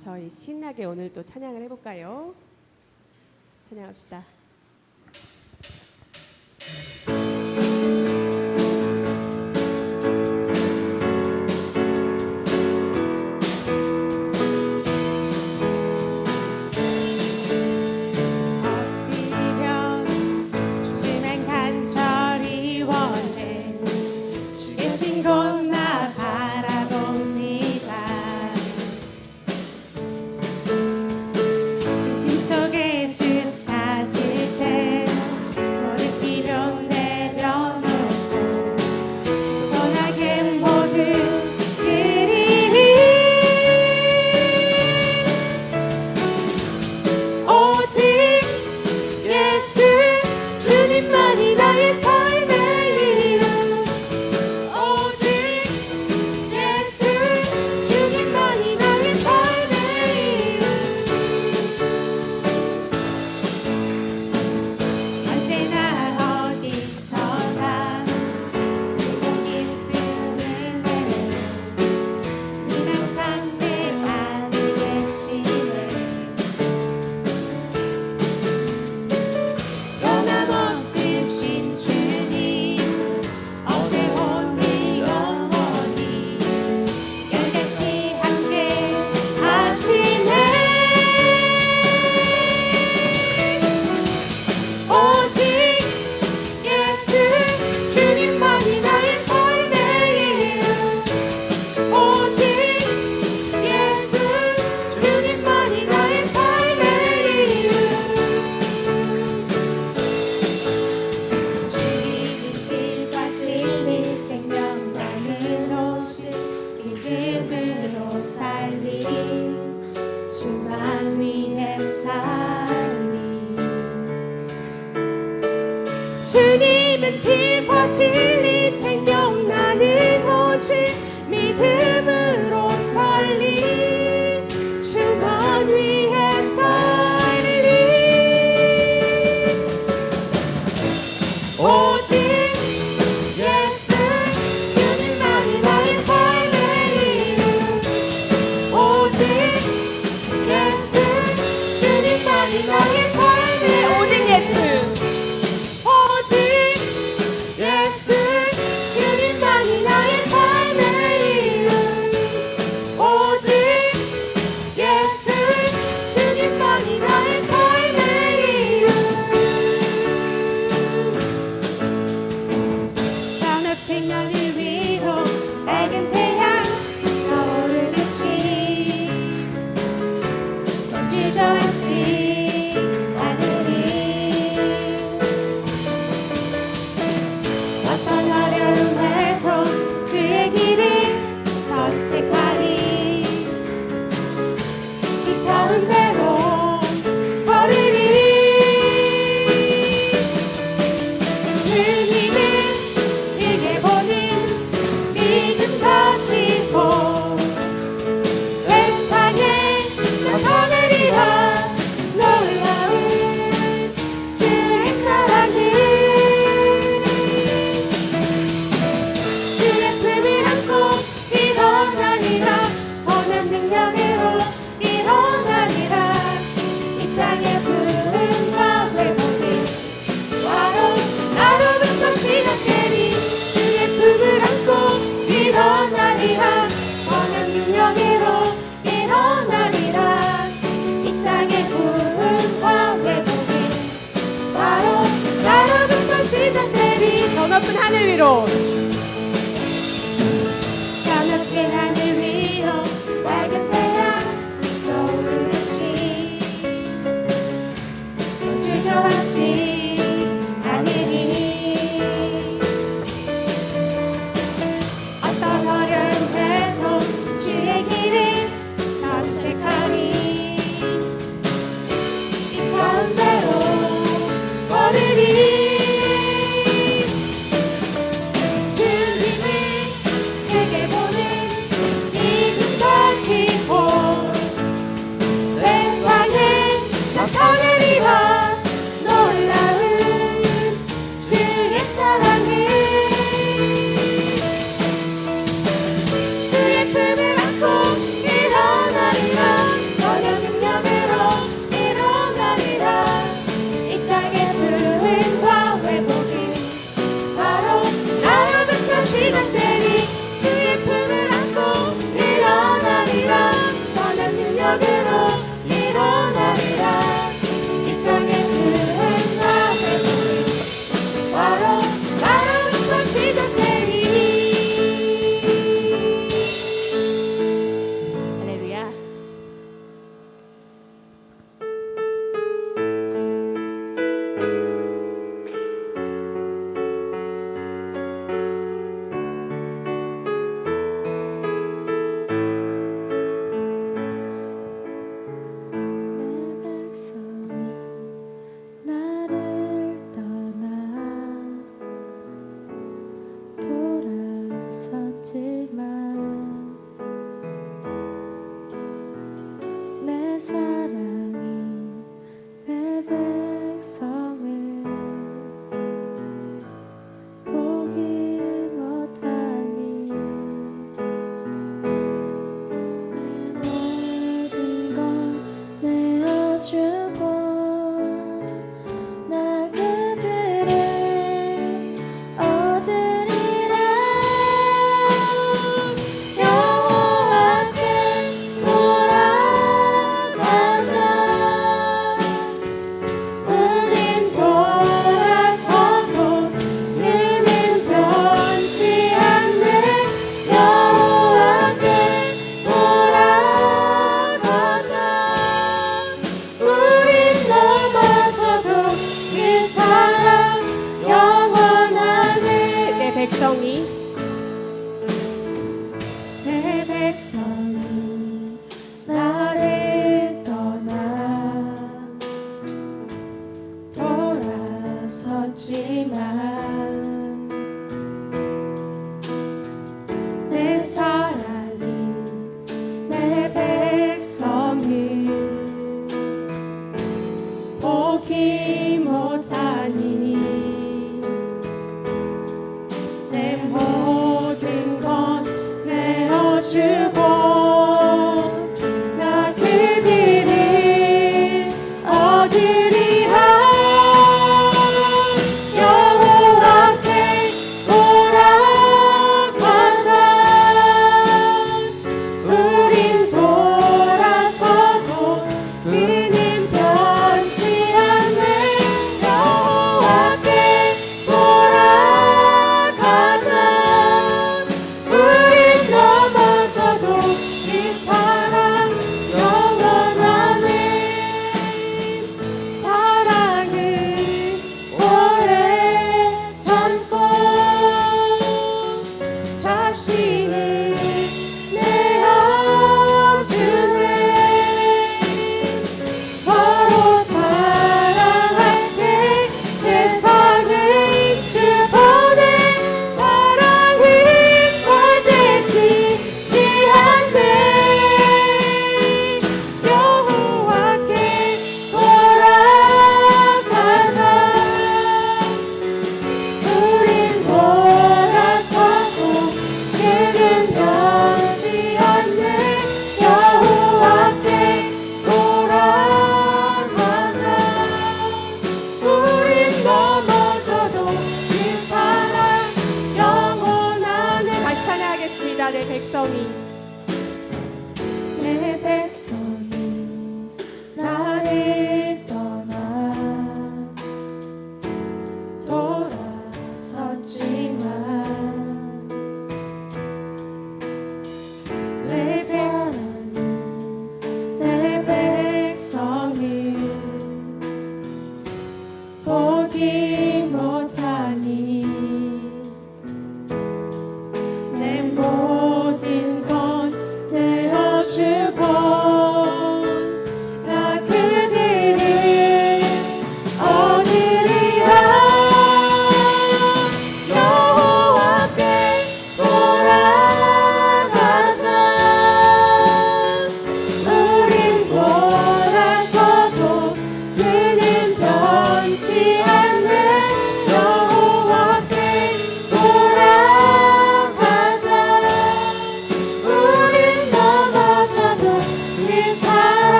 저희 신나게 오늘 또 찬양을 해볼까요? 찬양합시다. 주님은 길과 진리 생명 나는 오직 믿음으로 살리 주만 위해 살리 오직 예수 주님만이 나의 삶의 이유 오직 예수 주님만이 나의 삶의 오직 예수 저 높은 하늘 위로 저 높은 하늘 위로 맑은 태양 떠오르는 시 주저앉지 않으니 어떤 어려움 해도 주의 길을 선택하니 이 가운데로 걸으리 능력으로 일어나리라. 이 땅에 큰 나의 몸이 바로 나로부터 시작되리. 할렐루야.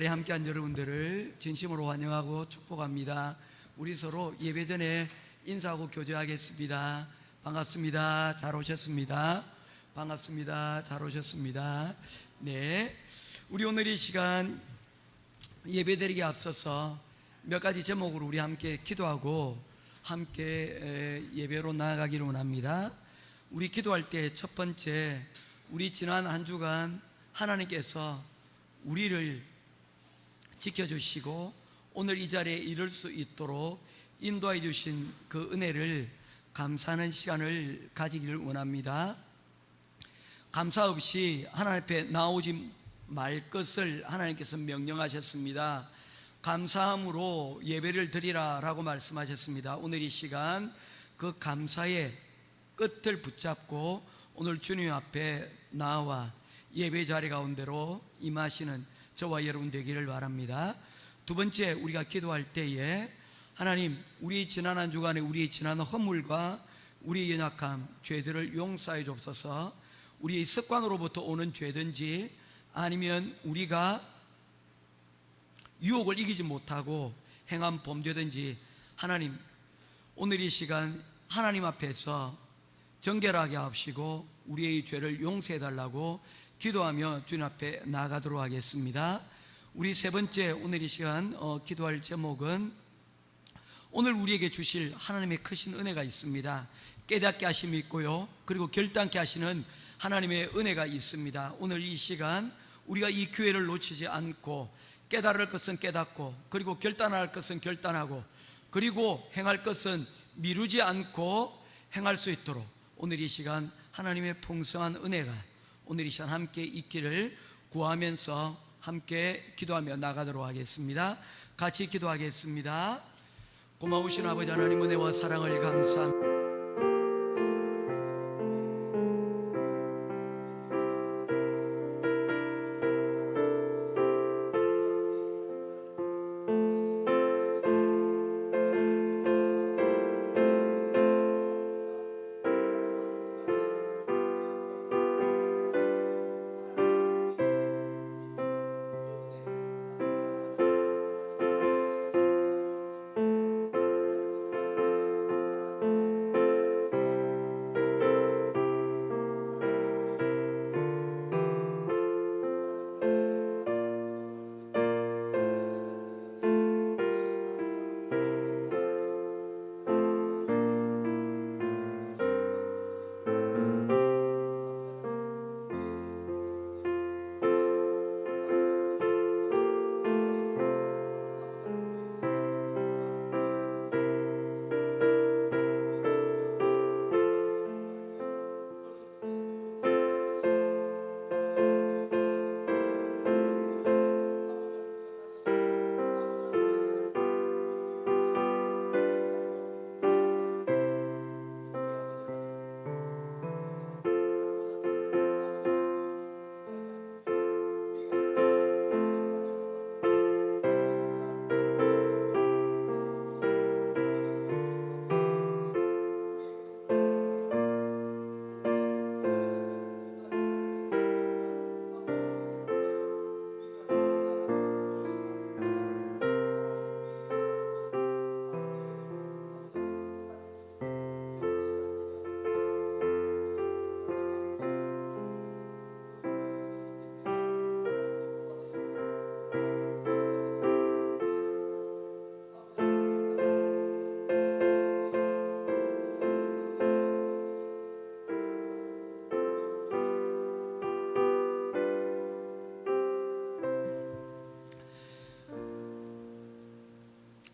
자리에 함께한 여러분들을 진심으로 환영하고 축복합니다. 우리 서로 예배 전에 인사하고 교제하겠습니다. 반갑습니다. 잘 오셨습니다. 반갑습니다. 잘 오셨습니다. 네, 우리 오늘 이 시간 예배드리기에 앞서서 몇 가지 제목으로 우리 함께 기도하고 함께 예배로 나아가기를 원합니다. 우리 기도할 때 첫 번째, 우리 지난 한 주간 하나님께서 우리를 지켜주시고 오늘 이 자리에 이를 수 있도록 인도해 주신 그 은혜를 감사하는 시간을 가지기를 원합니다. 감사 없이 하나님 앞에 나오지 말 것을 하나님께서 명령하셨습니다. 감사함으로 예배를 드리라 라고 말씀하셨습니다. 오늘 이 시간 그 감사의 끝을 붙잡고 오늘 주님 앞에 나와 예배 자리 가운데로 임하시는 저와 여러분 되기를 바랍니다. 두 번째, 우리가 기도할 때에 하나님, 우리 지난 한 주간에 우리 지난 허물과 우리 연약함, 죄들을 용서해 주옵소서. 우리의 습관으로부터 오는 죄든지 아니면 우리가 유혹을 이기지 못하고 행한 범죄든지 하나님, 오늘 이 시간 하나님 앞에서 정결하게 하시고 우리의 죄를 용서해 달라고 기도하며 주님 앞에 나아가도록 하겠습니다. 우리 세 번째, 오늘 이 시간 기도할 제목은 오늘 우리에게 주실 하나님의 크신 은혜가 있습니다. 깨닫게 하심이 있고요, 그리고 결단케 하시는 하나님의 은혜가 있습니다. 오늘 이 시간 우리가 이 기회를 놓치지 않고 깨달을 것은 깨닫고, 그리고 결단할 것은 결단하고, 그리고 행할 것은 미루지 않고 행할 수 있도록 오늘 이 시간 하나님의 풍성한 은혜가 오늘 이 시간 함께 있기를 구하면서 함께 기도하며 나가도록 하겠습니다. 같이 기도하겠습니다. 고마우신 아버지 하나님, 은혜와 사랑을 감사합니다.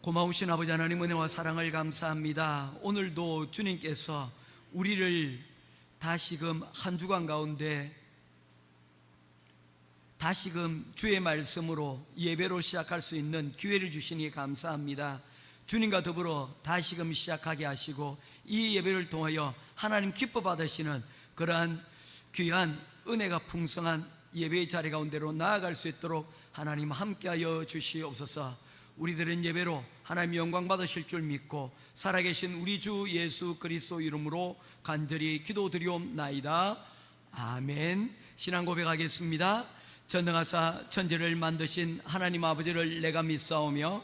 고마우신 아버지 하나님, 은혜와 사랑을 감사합니다. 오늘도 주님께서 우리를 다시금 한 주간 가운데 다시금 주의 말씀으로 예배로 시작할 수 있는 기회를 주시니 감사합니다. 주님과 더불어 다시금 시작하게 하시고 이 예배를 통하여 하나님 기뻐 받으시는 그러한 귀한 은혜가 풍성한 예배의 자리 가운데로 나아갈 수 있도록 하나님 함께하여 주시옵소서. 우리들은 예배로 하나님 영광 받으실 줄 믿고 살아계신 우리 주 예수 그리스도 이름으로 간절히 기도드리옵나이다. 아멘. 신앙 고백하겠습니다. 전능하사 천지를 만드신 하나님 아버지를 내가 믿사오며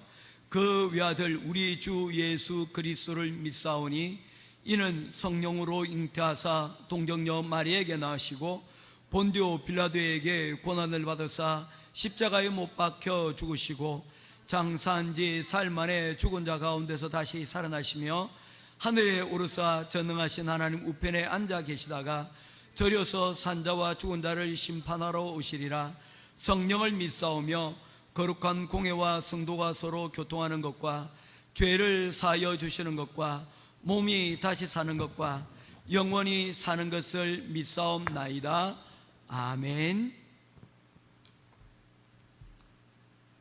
그 외아들 우리 주 예수 그리스도를 믿사오니 이는 성령으로 잉태하사 동정녀 마리에게 낳으시고 본디오 빌라도에게 고난을 받으사 십자가에 못 박혀 죽으시고 장사한 지 사흘 만에 죽은 자 가운데서 다시 살아나시며 하늘에 오르사 전능하신 하나님 우편에 앉아 계시다가 절여서 산자와 죽은 자를 심판하러 오시리라. 성령을 믿사오며 거룩한 공회와 성도가 서로 교통하는 것과 죄를 사하여 주시는 것과 몸이 다시 사는 것과 영원히 사는 것을 믿사옵나이다. 아멘.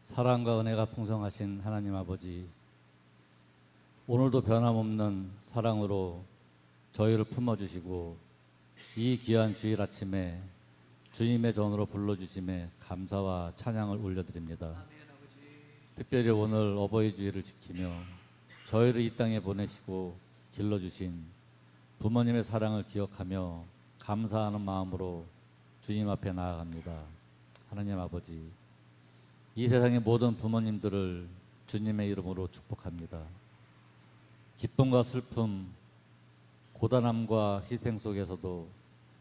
사랑과 은혜가 풍성하신 하나님 아버지, 오늘도 변함없는 사랑으로 저희를 품어주시고 이 귀한 주일 아침에 주님의 전으로 불러주심에 감사와 찬양을 올려드립니다. 특별히 오늘 어버이 주일을 지키며 저희를 이 땅에 보내시고 길러주신 부모님의 사랑을 기억하며 감사하는 마음으로 주님 앞에 나아갑니다. 하나님 아버지, 이 세상의 모든 부모님들을 주님의 이름으로 축복합니다. 기쁨과 슬픔, 고단함과 희생 속에서도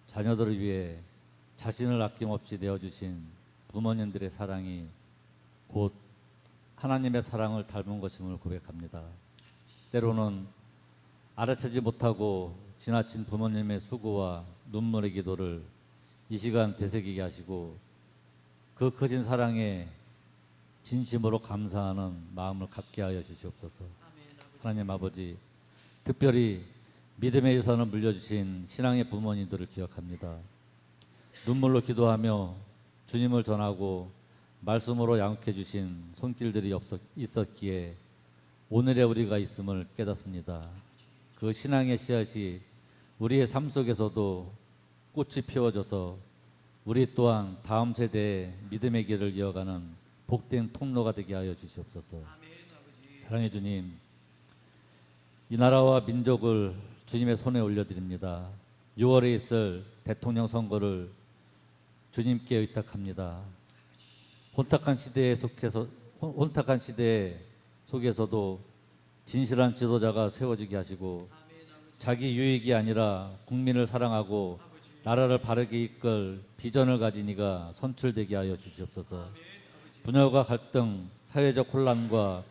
자녀들을 위해 자신을 아낌없이 내어주신 부모님들의 사랑이 곧 하나님의 사랑을 닮은 것임을 고백합니다. 때로는 알아채지 못하고 지나친 부모님의 수고와 눈물의 기도를 이 시간 되새기게 하시고 그 크신 사랑에 진심으로 감사하는 마음을 갖게 하여 주시옵소서. 하나님 아버지, 특별히 믿음의 유산을 물려주신 신앙의 부모님들을 기억합니다. 눈물로 기도하며 주님을 전하고 말씀으로 양육해 주신 손길들이 있었기에 오늘의 우리가 있음을 깨닫습니다. 그 신앙의 씨앗이 우리의 삶 속에서도 꽃이 피워져서 우리 또한 다음 세대의 믿음의 길을 이어가는 복된 통로가 되게 하여 주시옵소서. 사랑해 주님, 이 나라와 민족을 주님의 손에 올려드립니다. 6월에 있을 대통령 선거를 주님께 의탁합니다. 혼탁한 시대에 속에서도 진실한 지도자가 세워지게 하시고 자기 유익이 아니라 국민을 사랑하고 나라를 바르게 이끌 비전을 가진 이가 선출되게 하여 주시옵소서. 분열과 갈등, 사회적 혼란과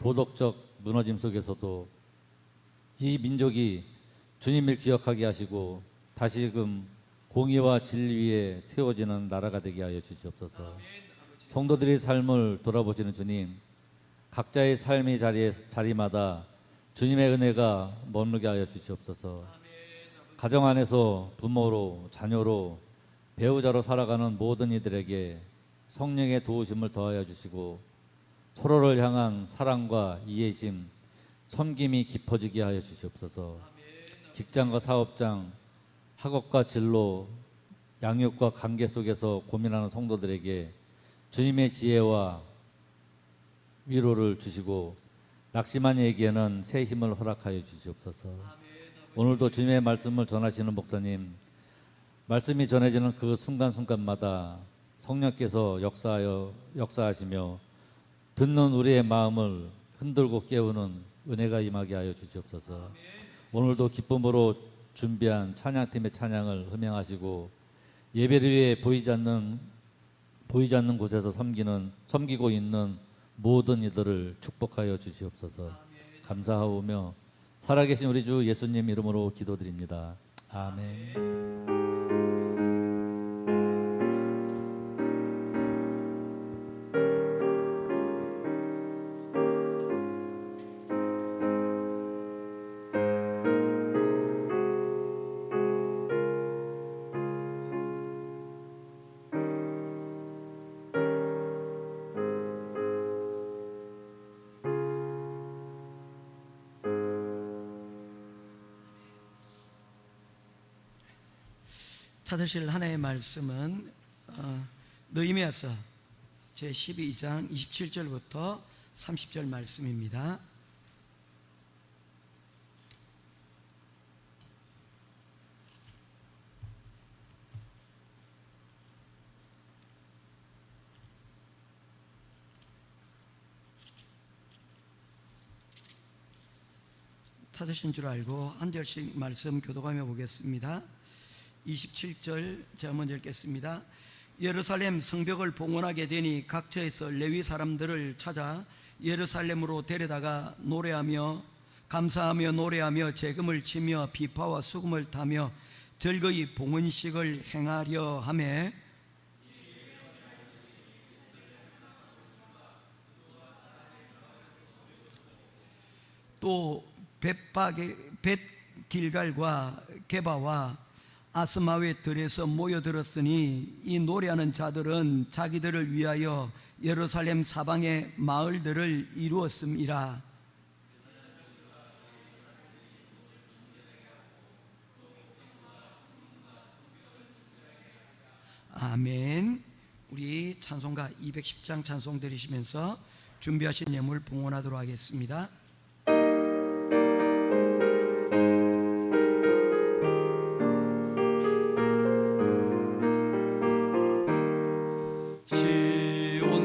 도덕적 무너짐 속에서도 이 민족이 주님을 기억하게 하시고 다시금 공의와 진리에 세워지는 나라가 되게 하여 주시옵소서. 성도들의 삶을 돌아보시는 주님, 각자의 삶의 자리마다 주님의 은혜가 머물게 하여 주시옵소서. 가정 안에서 부모로, 자녀로, 배우자로 살아가는 모든 이들에게 성령의 도우심을 더하여 주시고 서로를 향한 사랑과 이해심, 섬김이 깊어지게 하여 주시옵소서. 직장과 사업장, 학업과 진로, 양육과 관계 속에서 고민하는 성도들에게 주님의 지혜와 위로를 주시고 낙심한 이에게는 새 힘을 허락하여 주시옵소서. 오늘도 주님의 말씀을 전하시는 목사님, 말씀이 전해지는 그 순간순간마다 성령께서 역사하시며 듣는 우리의 마음을 흔들고 깨우는 은혜가 임하게 하여 주시옵소서. 오늘도 기쁨으로 준비한 찬양팀의 찬양을 음행하시고 예배를 위해 보이지 않는 곳에서 섬기고 있는 모든 이들을 축복하여 주시옵소서. 감사하오며 살아계신 우리 주 예수님 이름으로 기도드립니다. 아멘. 찾으실 하나의 말씀은 느헤미야서 제12장 27절부터 30절 말씀입니다. 찾으신 줄 알고 한 절씩 말씀 교독하며 보겠습니다. 27절 제가 먼저 읽겠습니다. 예루살렘 성벽을 봉헌하게 되니 각처에서 레위 사람들을 찾아 예루살렘으로 데려다가 노래하며 감사하며 노래하며 재금을 치며 비파와 수금을 타며 즐거이 봉헌식을 행하려 하매 또 벳길갈과 게바와 아스마웨 들에서 모여들었으니 이 노래하는 자들은 자기들을 위하여 예루살렘 사방의 마을들을 이루었음이라. 아멘. 우리 찬송가 210장 찬송 드리시면서 준비하신 예물 봉헌하도록 하겠습니다.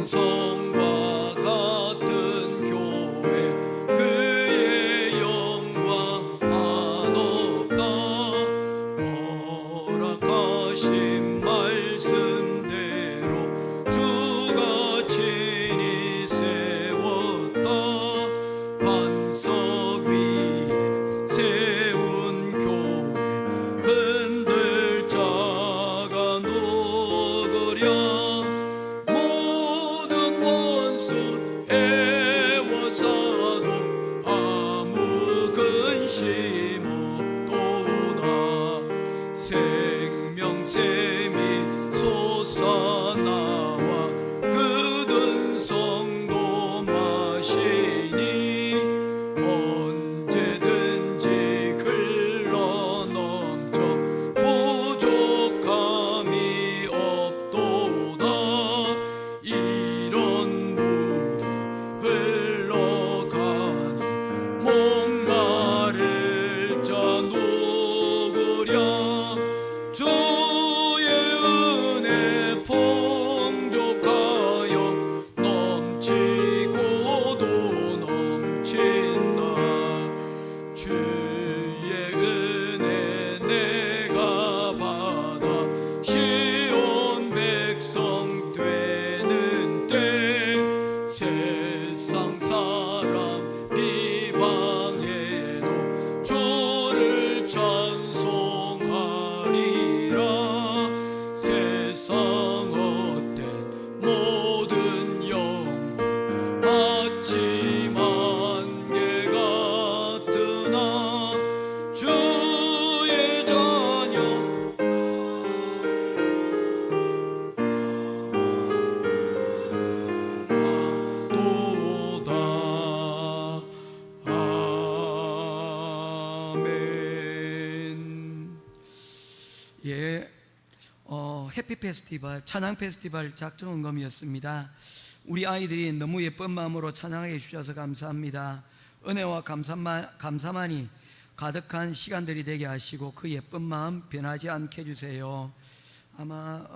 시온성과 같은 교회 그의 영광 한없다. 허락하신 말씀대로 주가 친히 세웠다. 반석 위에 세운 교회 흔들 자가 누구랴. 모든 원수 애워사도 아무 근심 없도다. 생명샘이 솟아나와 그든 성도 마시니 언제든지 흘러넘쳐 부족함이 없도다. 이런 물이 흘러가니 목마를 자 누구랴. 주의 은혜 풍족하여 넘치고도 넘친다. 주의 은혜 내가 받아 시온 백성 되는 때 세상 사람 비방해도 주를 찬송하리라. 세상 헛된 모든 영광 아침 안개 같으나 주의 자녀 도다. 아멘. 예, 해피 페스티벌, 찬양 페스티벌 작정원금이었습니다. 우리 아이들이 너무 예쁜 마음으로 찬양해 주셔서 감사합니다. 은혜와 감사만이 가득한 시간들이 되게 하시고 그 예쁜 마음 변하지 않게 해주세요. 아마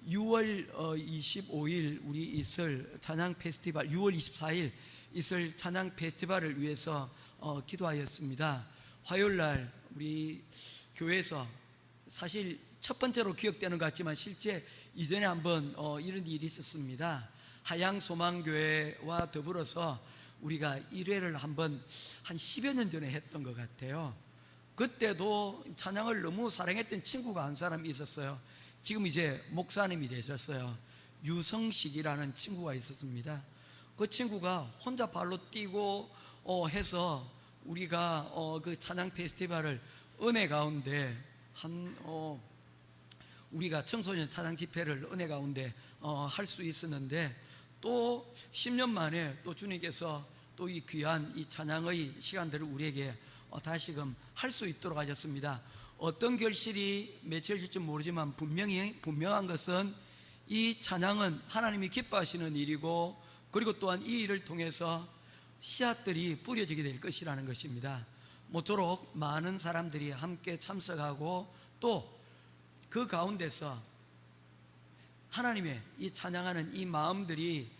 6월 25일 우리 있을 찬양 페스티벌, 6월 24일 있을 찬양 페스티벌을 위해서 기도하였습니다. 화요일날 우리 교회에서 사실 첫 번째로 기억되는 것 같지만 실제 이전에 한번 이런 일이 있었습니다. 하양소망교회와 더불어서 우리가 1회를 한번 한 10여 년 전에 했던 것 같아요. 그때도 찬양을 너무 사랑했던 친구가 한 사람이 있었어요. 지금 이제 목사님이 되셨어요. 유성식이라는 친구가 있었습니다. 그 친구가 혼자 발로 뛰고 해서 우리가 그 찬양 페스티벌을 은혜 가운데 우리가 청소년 찬양 집회를 은혜 가운데 할 수 있었는데 또 10년 만에 또 주님께서 또 이 귀한 이 찬양의 시간들을 우리에게 다시금 할 수 있도록 하셨습니다. 어떤 결실이 맺혀질지 모르지만 분명한 것은 이 찬양은 하나님이 기뻐하시는 일이고 그리고 또한 이 일을 통해서 씨앗들이 뿌려지게 될 것이라는 것입니다. 모쪼록 많은 사람들이 함께 참석하고 또 그 가운데서 하나님의 이 찬양하는 이 마음들이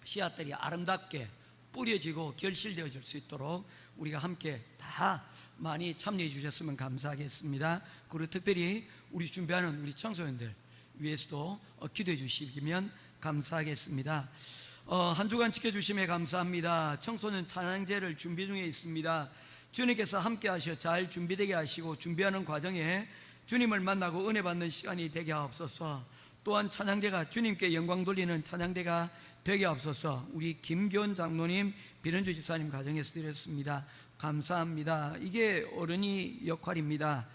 씨앗들이 아름답게 뿌려지고 결실되어질 수 있도록 우리가 함께 다 많이 참여해 주셨으면 감사하겠습니다. 그리고 특별히 우리 준비하는 우리 청소년들 위해서도 기도해 주시면 감사하겠습니다. 한 주간 지켜주심에 감사합니다. 청소년 찬양제를 준비 중에 있습니다. 주님께서 함께 하셔 잘 준비되게 하시고 준비하는 과정에 주님을 만나고 은혜 받는 시간이 되게 하옵소서. 또한 찬양제가 주님께 영광 돌리는 찬양제가 되게 하옵소서. 우리 김기원 장로님, 비런주 집사님 가정에서 드렸습니다. 감사합니다. 이게 어른이 역할입니다.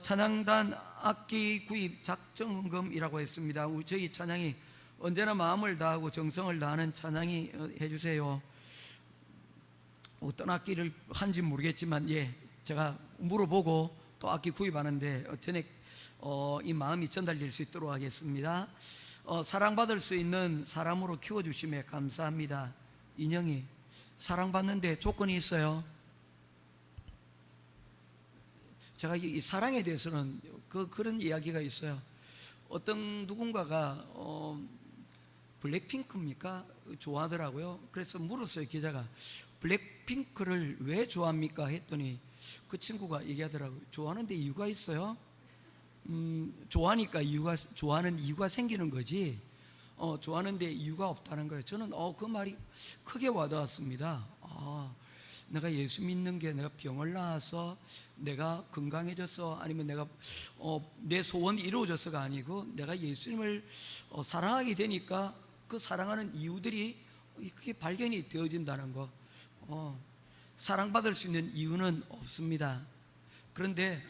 찬양단 악기 구입 작정금이라고 했습니다. 저희 찬양이 언제나 마음을 다하고 정성을 다하는 찬양이 해주세요. 어떤 악기를 한지 모르겠지만 제가 물어보고 또 악기 구입하는데 전에 이 마음이 전달될 수 있도록 하겠습니다. 사랑받을 수 있는 사람으로 키워주심에 감사합니다. 인형이 사랑받는데 조건이 있어요. 제가 이 사랑에 대해서는 그런 이야기가 있어요. 어떤 누군가가 블랙핑크입니까? 좋아하더라고요. 그래서 물었어요. 기자가 블랙핑크를 왜 좋아합니까? 했더니 그 친구가 얘기하더라고요. 좋아하는데 이유가 있어요? 좋아하니까 좋아하는 이유가 생기는 거지 좋아하는데 이유가 없다는 거예요. 저는 그 말이 크게 와닿았습니다. 내가 예수 믿는 게 내가 병을 나아서 내가 건강해져서 아니면 내가 내 소원이 이루어져서가 아니고 내가 예수님을 사랑하게 되니까 그 사랑하는 이유들이 그게 발견이 되어진다는 거. 사랑받을 수 있는 이유는 없습니다. 그런데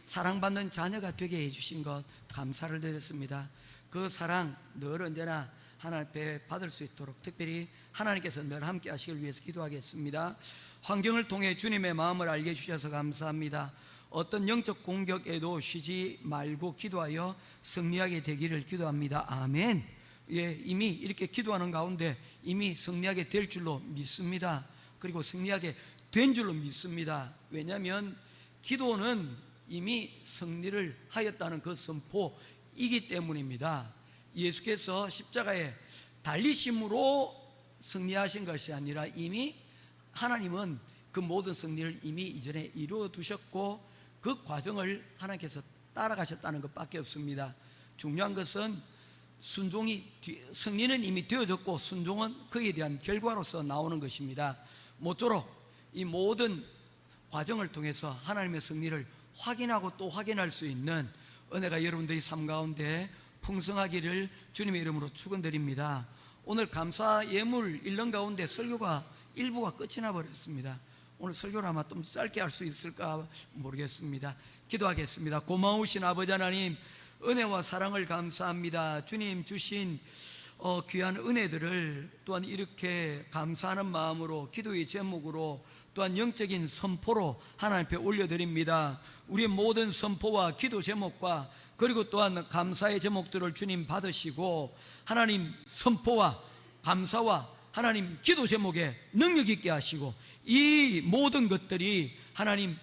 사랑받는 자녀가 되게 해주신 것 감사를 드렸습니다. 그 사랑 늘 언제나 하나님 앞에 받을 수 있도록 특별히 하나님께서 늘 함께 하시길 위해서 기도하겠습니다. 환경을 통해 주님의 마음을 알게 해주셔서 감사합니다. 어떤 영적 공격에도 쉬지 말고 기도하여 승리하게 되기를 기도합니다. 아멘. 이미 이렇게 기도하는 가운데 이미 승리하게 될 줄로 믿습니다. 그리고 승리하게 된 줄로 믿습니다. 왜냐하면 기도는 이미 승리를 하였다는 그 선포이기 때문입니다. 예수께서 십자가에 달리심으로 승리하신 것이 아니라 이미 하나님은 그 모든 승리를 이미 이전에 이루어 두셨고 그 과정을 하나님께서 따라가셨다는 것밖에 없습니다. 중요한 것은 승리는 이미 되어졌고 순종은 그에 대한 결과로서 나오는 것입니다. 모쪼록 이 모든 과정을 통해서 하나님의 승리를 확인하고 또 확인할 수 있는 은혜가 여러분들의 삶 가운데 풍성하기를 주님의 이름으로 축원드립니다. 오늘 감사 예물 읽는 가운데 설교가 일부가 끝이 나버렸습니다. 오늘 설교를 아마 좀 짧게 할 수 있을까 모르겠습니다. 기도하겠습니다. 고마우신 아버지 하나님, 은혜와 사랑을 감사합니다. 주님 주신 귀한 은혜들을 또한 이렇게 감사하는 마음으로 기도의 제목으로 또한 영적인 선포로 하나님 앞에 올려드립니다. 우리의 모든 선포와 기도 제목과 그리고 또한 감사의 제목들을 주님 받으시고 하나님 선포와 감사와 하나님 기도 제목에 능력 있게 하시고 이 모든 것들이 하나님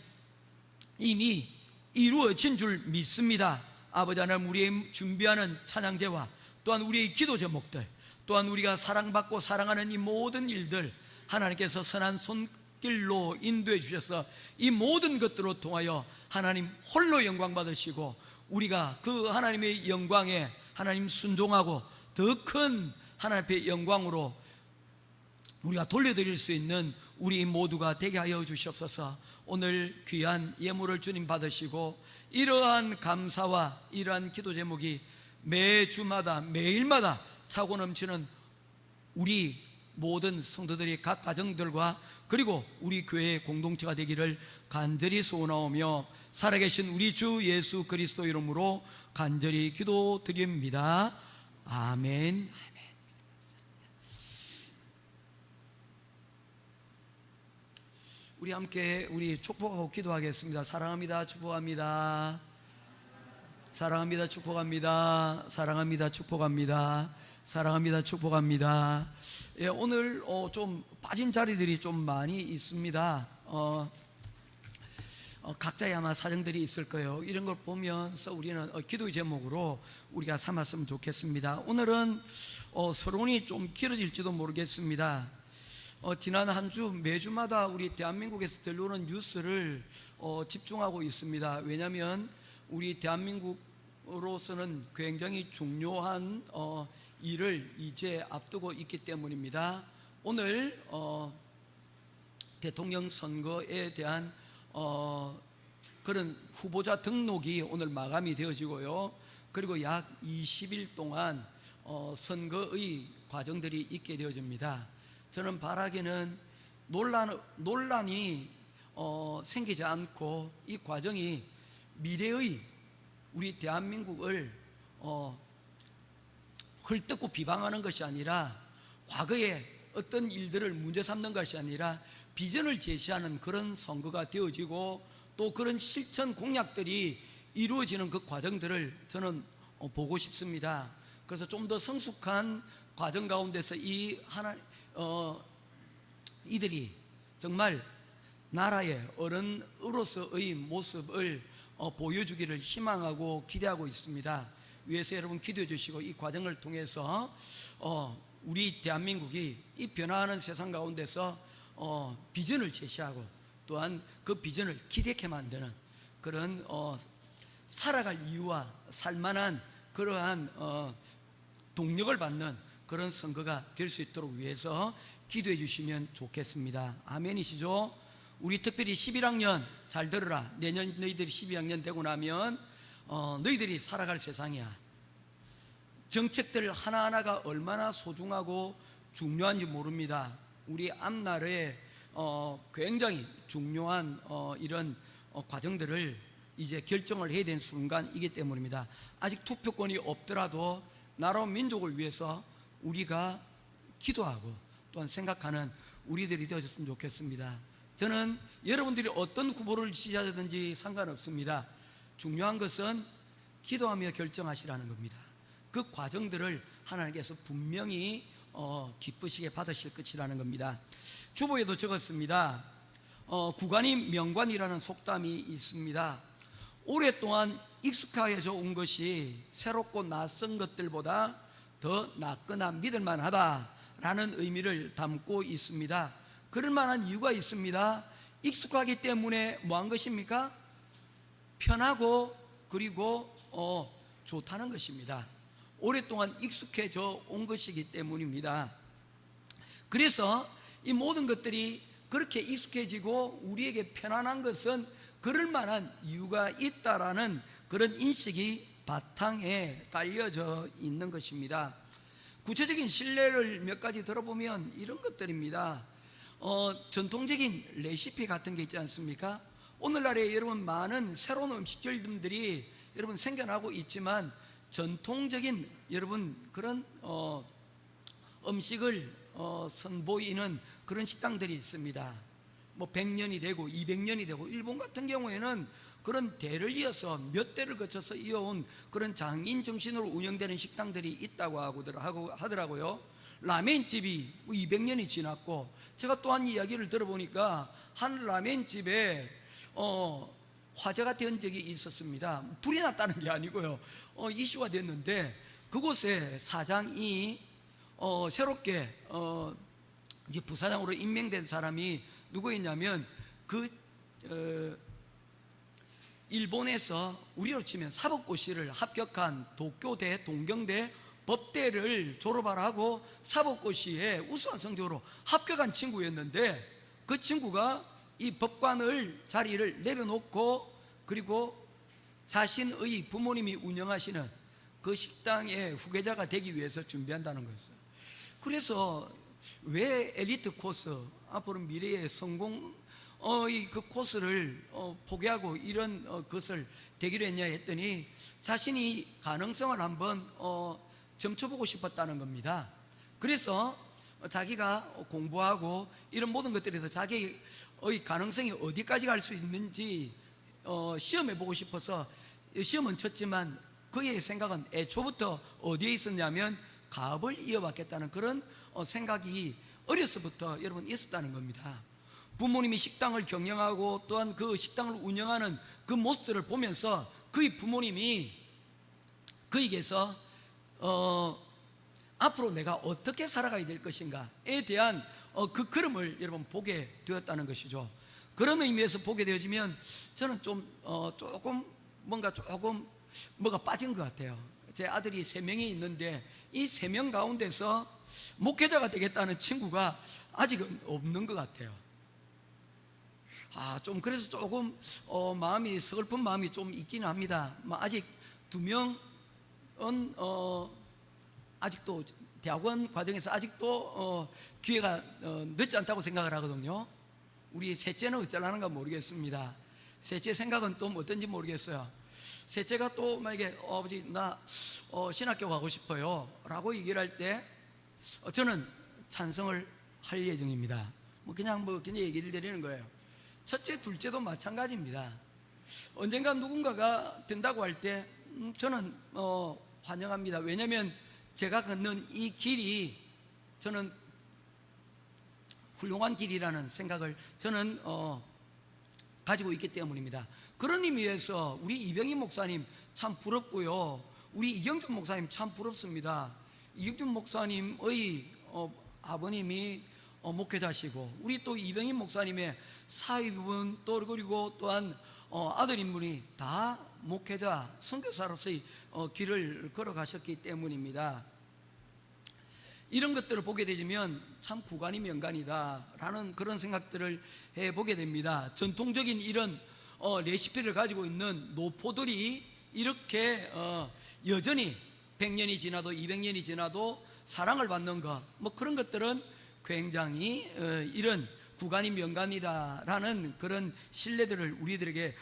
이미 이루어진 줄 믿습니다. 아버지 하나님, 우리의 준비하는 찬양제와 또한 우리의 기도 제목들 또한 우리가 사랑받고 사랑하는 이 모든 일들 하나님께서 선한 손길로 인도해 주셔서 이 모든 것들로 통하여 하나님 홀로 영광 받으시고 우리가 그 하나님의 영광에 하나님 순종하고 더 큰 하나님 앞의 영광으로 우리가 돌려드릴 수 있는 우리 모두가 되게 하여 주시옵소서. 오늘 귀한 예물을 주님 받으시고 이러한 감사와 이러한 기도 제목이 매주마다 매일마다 차고 넘치는 우리 모든 성도들이 각 가정들과 그리고 우리 교회의 공동체가 되기를 간절히 소원하오며 살아계신 우리 주 예수 그리스도 이름으로 간절히 기도드립니다. 아멘. 우리 함께 우리 축복하고 기도하겠습니다. 사랑합니다. 축복합니다. 사랑합니다. 축복합니다. 사랑합니다. 축복합니다. 사랑합니다. 축복합니다. 오늘 좀 빠진 자리들이 좀 많이 있습니다. 각자의 아마 사정들이 있을 거예요. 이런 걸 보면서 우리는 기도의 제목으로 우리가 삼았으면 좋겠습니다. 오늘은 서론이 좀 길어질지도 모르겠습니다. 지난 한 주 매주마다 우리 대한민국에서 들려오는 뉴스를 집중하고 있습니다. 왜냐하면 우리 대한민국으로서는 굉장히 중요한 일을 이제 앞두고 있기 때문입니다. 오늘 대통령 선거에 대한 그런 후보자 등록이 오늘 마감이 되어지고요. 그리고 약 20일 동안 선거의 과정들이 있게 되어집니다. 저는 바라기는 논란이 생기지 않고 이 과정이 미래의 우리 대한민국을 헐뜯고 비방하는 것이 아니라 과거에 어떤 일들을 문제 삼는 것이 아니라 비전을 제시하는 그런 선거가 되어지고 또 그런 실천 공약들이 이루어지는 그 과정들을 저는 보고 싶습니다. 그래서 좀 더 성숙한 과정 가운데서 이들이 정말 나라의 어른으로서의 모습을 보여주기를 희망하고 기대하고 있습니다. 위에서 여러분 기도해 주시고 이 과정을 통해서 우리 대한민국이 이 변화하는 세상 가운데서 비전을 제시하고 또한 그 비전을 기대케 만드는 그런 살아갈 이유와 살만한 그러한 동력을 받는 그런 선거가 될 수 있도록 위해서 기도해 주시면 좋겠습니다. 아멘이시죠? 우리 특별히 11학년 잘 들으라. 내년 너희들이 12학년 되고 나면 너희들이 살아갈 세상이야. 정책들 하나하나가 얼마나 소중하고 중요한지 모릅니다. 우리 앞날에 굉장히 중요한 이런 과정들을 이제 결정을 해야 되는 순간이기 때문입니다. 아직 투표권이 없더라도 나라와 민족을 위해서 우리가 기도하고 또한 생각하는 우리들이 되어졌으면 좋겠습니다. 저는 여러분들이 어떤 후보를 지지하든지 상관없습니다. 중요한 것은 기도하며 결정하시라는 겁니다. 그 과정들을 하나님께서 분명히 기쁘시게 받으실 것이라는 겁니다. 주보에도 적었습니다. 구간이 명관이라는 속담이 있습니다. 오랫동안 익숙해져 온 것이 새롭고 낯선 것들보다 더 낫거나 믿을만하다라는 의미를 담고 있습니다. 그럴 만한 이유가 있습니다. 익숙하기 때문에 뭐한 것입니까? 편하고 그리고 좋다는 것입니다. 오랫동안 익숙해져 온 것이기 때문입니다. 그래서 이 모든 것들이 그렇게 익숙해지고 우리에게 편안한 것은 그럴 만한 이유가 있다라는 그런 인식이 바탕에 깔려져 있는 것입니다. 구체적인 신뢰를 몇 가지 들어보면 이런 것들입니다. 전통적인 레시피 같은 게 있지 않습니까? 오늘날에 여러분 많은 새로운 음식들이 여러분 생겨나고 있지만 전통적인 여러분 그런 음식을 선보이는 그런 식당들이 있습니다. 뭐 100년이 되고 200년이 되고 일본 같은 경우에는 그런 대를 이어서 몇 대를 거쳐서 이어온 그런 장인 정신으로 운영되는 식당들이 있다고 하더라고요. 라멘집이 200년이 지났고 제가 또한 이야기를 들어보니까 한 라멘집에 화재가 된 적이 있었습니다. 불이 났다는 게 아니고요. 이슈가 됐는데 그곳에 사장이 새롭게 이제 부사장으로 임명된 사람이 누구였냐면 일본에서 우리로 치면 사법고시를 합격한 도쿄대, 동경대 법대를 졸업하고 사법고시에 우수한 성적으로 합격한 친구였는데 그 친구가 이 법관을 자리를 내려놓고 그리고 자신의 부모님이 운영하시는 그 식당의 후계자가 되기 위해서 준비한다는 것이죠. 그래서 왜 엘리트 코스, 앞으로 미래의 성공의 그 코스를 포기하고 이런 것을 되기로 했냐 했더니 자신이 가능성을 한번 점쳐보고 싶었다는 겁니다. 그래서 자기가 공부하고 이런 모든 것들에서 자기의 가능성이 어디까지 갈 수 있는지 시험해보고 싶어서 시험은 쳤지만 그의 생각은 애초부터 어디에 있었냐면 가업을 이어받겠다는 그런 생각이 어려서부터 여러분 있었다는 겁니다. 부모님이 식당을 경영하고 또한 그 식당을 운영하는 그 모습들을 보면서 그의 부모님이 그에게서 앞으로 내가 어떻게 살아가야 될 것인가에 대한 그 걸음을 여러분 보게 되었다는 것이죠. 그런 의미에서 보게 되어지면 저는 조금 뭐가 빠진 것 같아요. 제 아들이 3명이 있는데 이 3명 가운데서 목회자가 되겠다는 친구가 아직은 없는 것 같아요. 좀 그래서 조금 마음이 서글픈 마음이 좀 있기는 합니다. 아직 2명은 아직도 대학원 과정에서 아직도 기회가 늦지 않다고 생각을 하거든요. 우리 셋째는 어쩌라는가 모르겠습니다. 셋째 생각은 또 어떤지 모르겠어요. 셋째가 또 만약에 아버지 나 신학교 가고 싶어요 라고 얘기를 할 때 저는 찬성을 할 예정입니다. 그냥 얘기를 드리는 거예요. 첫째, 둘째도 마찬가지입니다. 언젠가 누군가가 된다고 할 때 저는 환영합니다. 왜냐하면 제가 걷는 이 길이 저는 훌륭한 길이라는 생각을 저는 가지고 있기 때문입니다. 그런 의미에서 우리 이병희 목사님 참 부럽고요. 우리 이경준 목사님 참 부럽습니다. 이경준 목사님의 아버님이 목회자시고 우리 또 이병희 목사님의 사위분 또 그리고 또한 아들인분이 다 목회자 선교사로서의 길을 걸어가셨기 때문입니다. 이런 것들을 보게 되면 참 구간이 명간이다라는 그런 생각들을 해보게 됩니다. 전통적인 이런 레시피를 가지고 있는 노포들이 이렇게 여전히 100년이 지나도 200년이 지나도 사랑을 받는 것, 그런 것들은 굉장히 이런 구간이 명간이다라는 그런 신뢰들을 우리들에게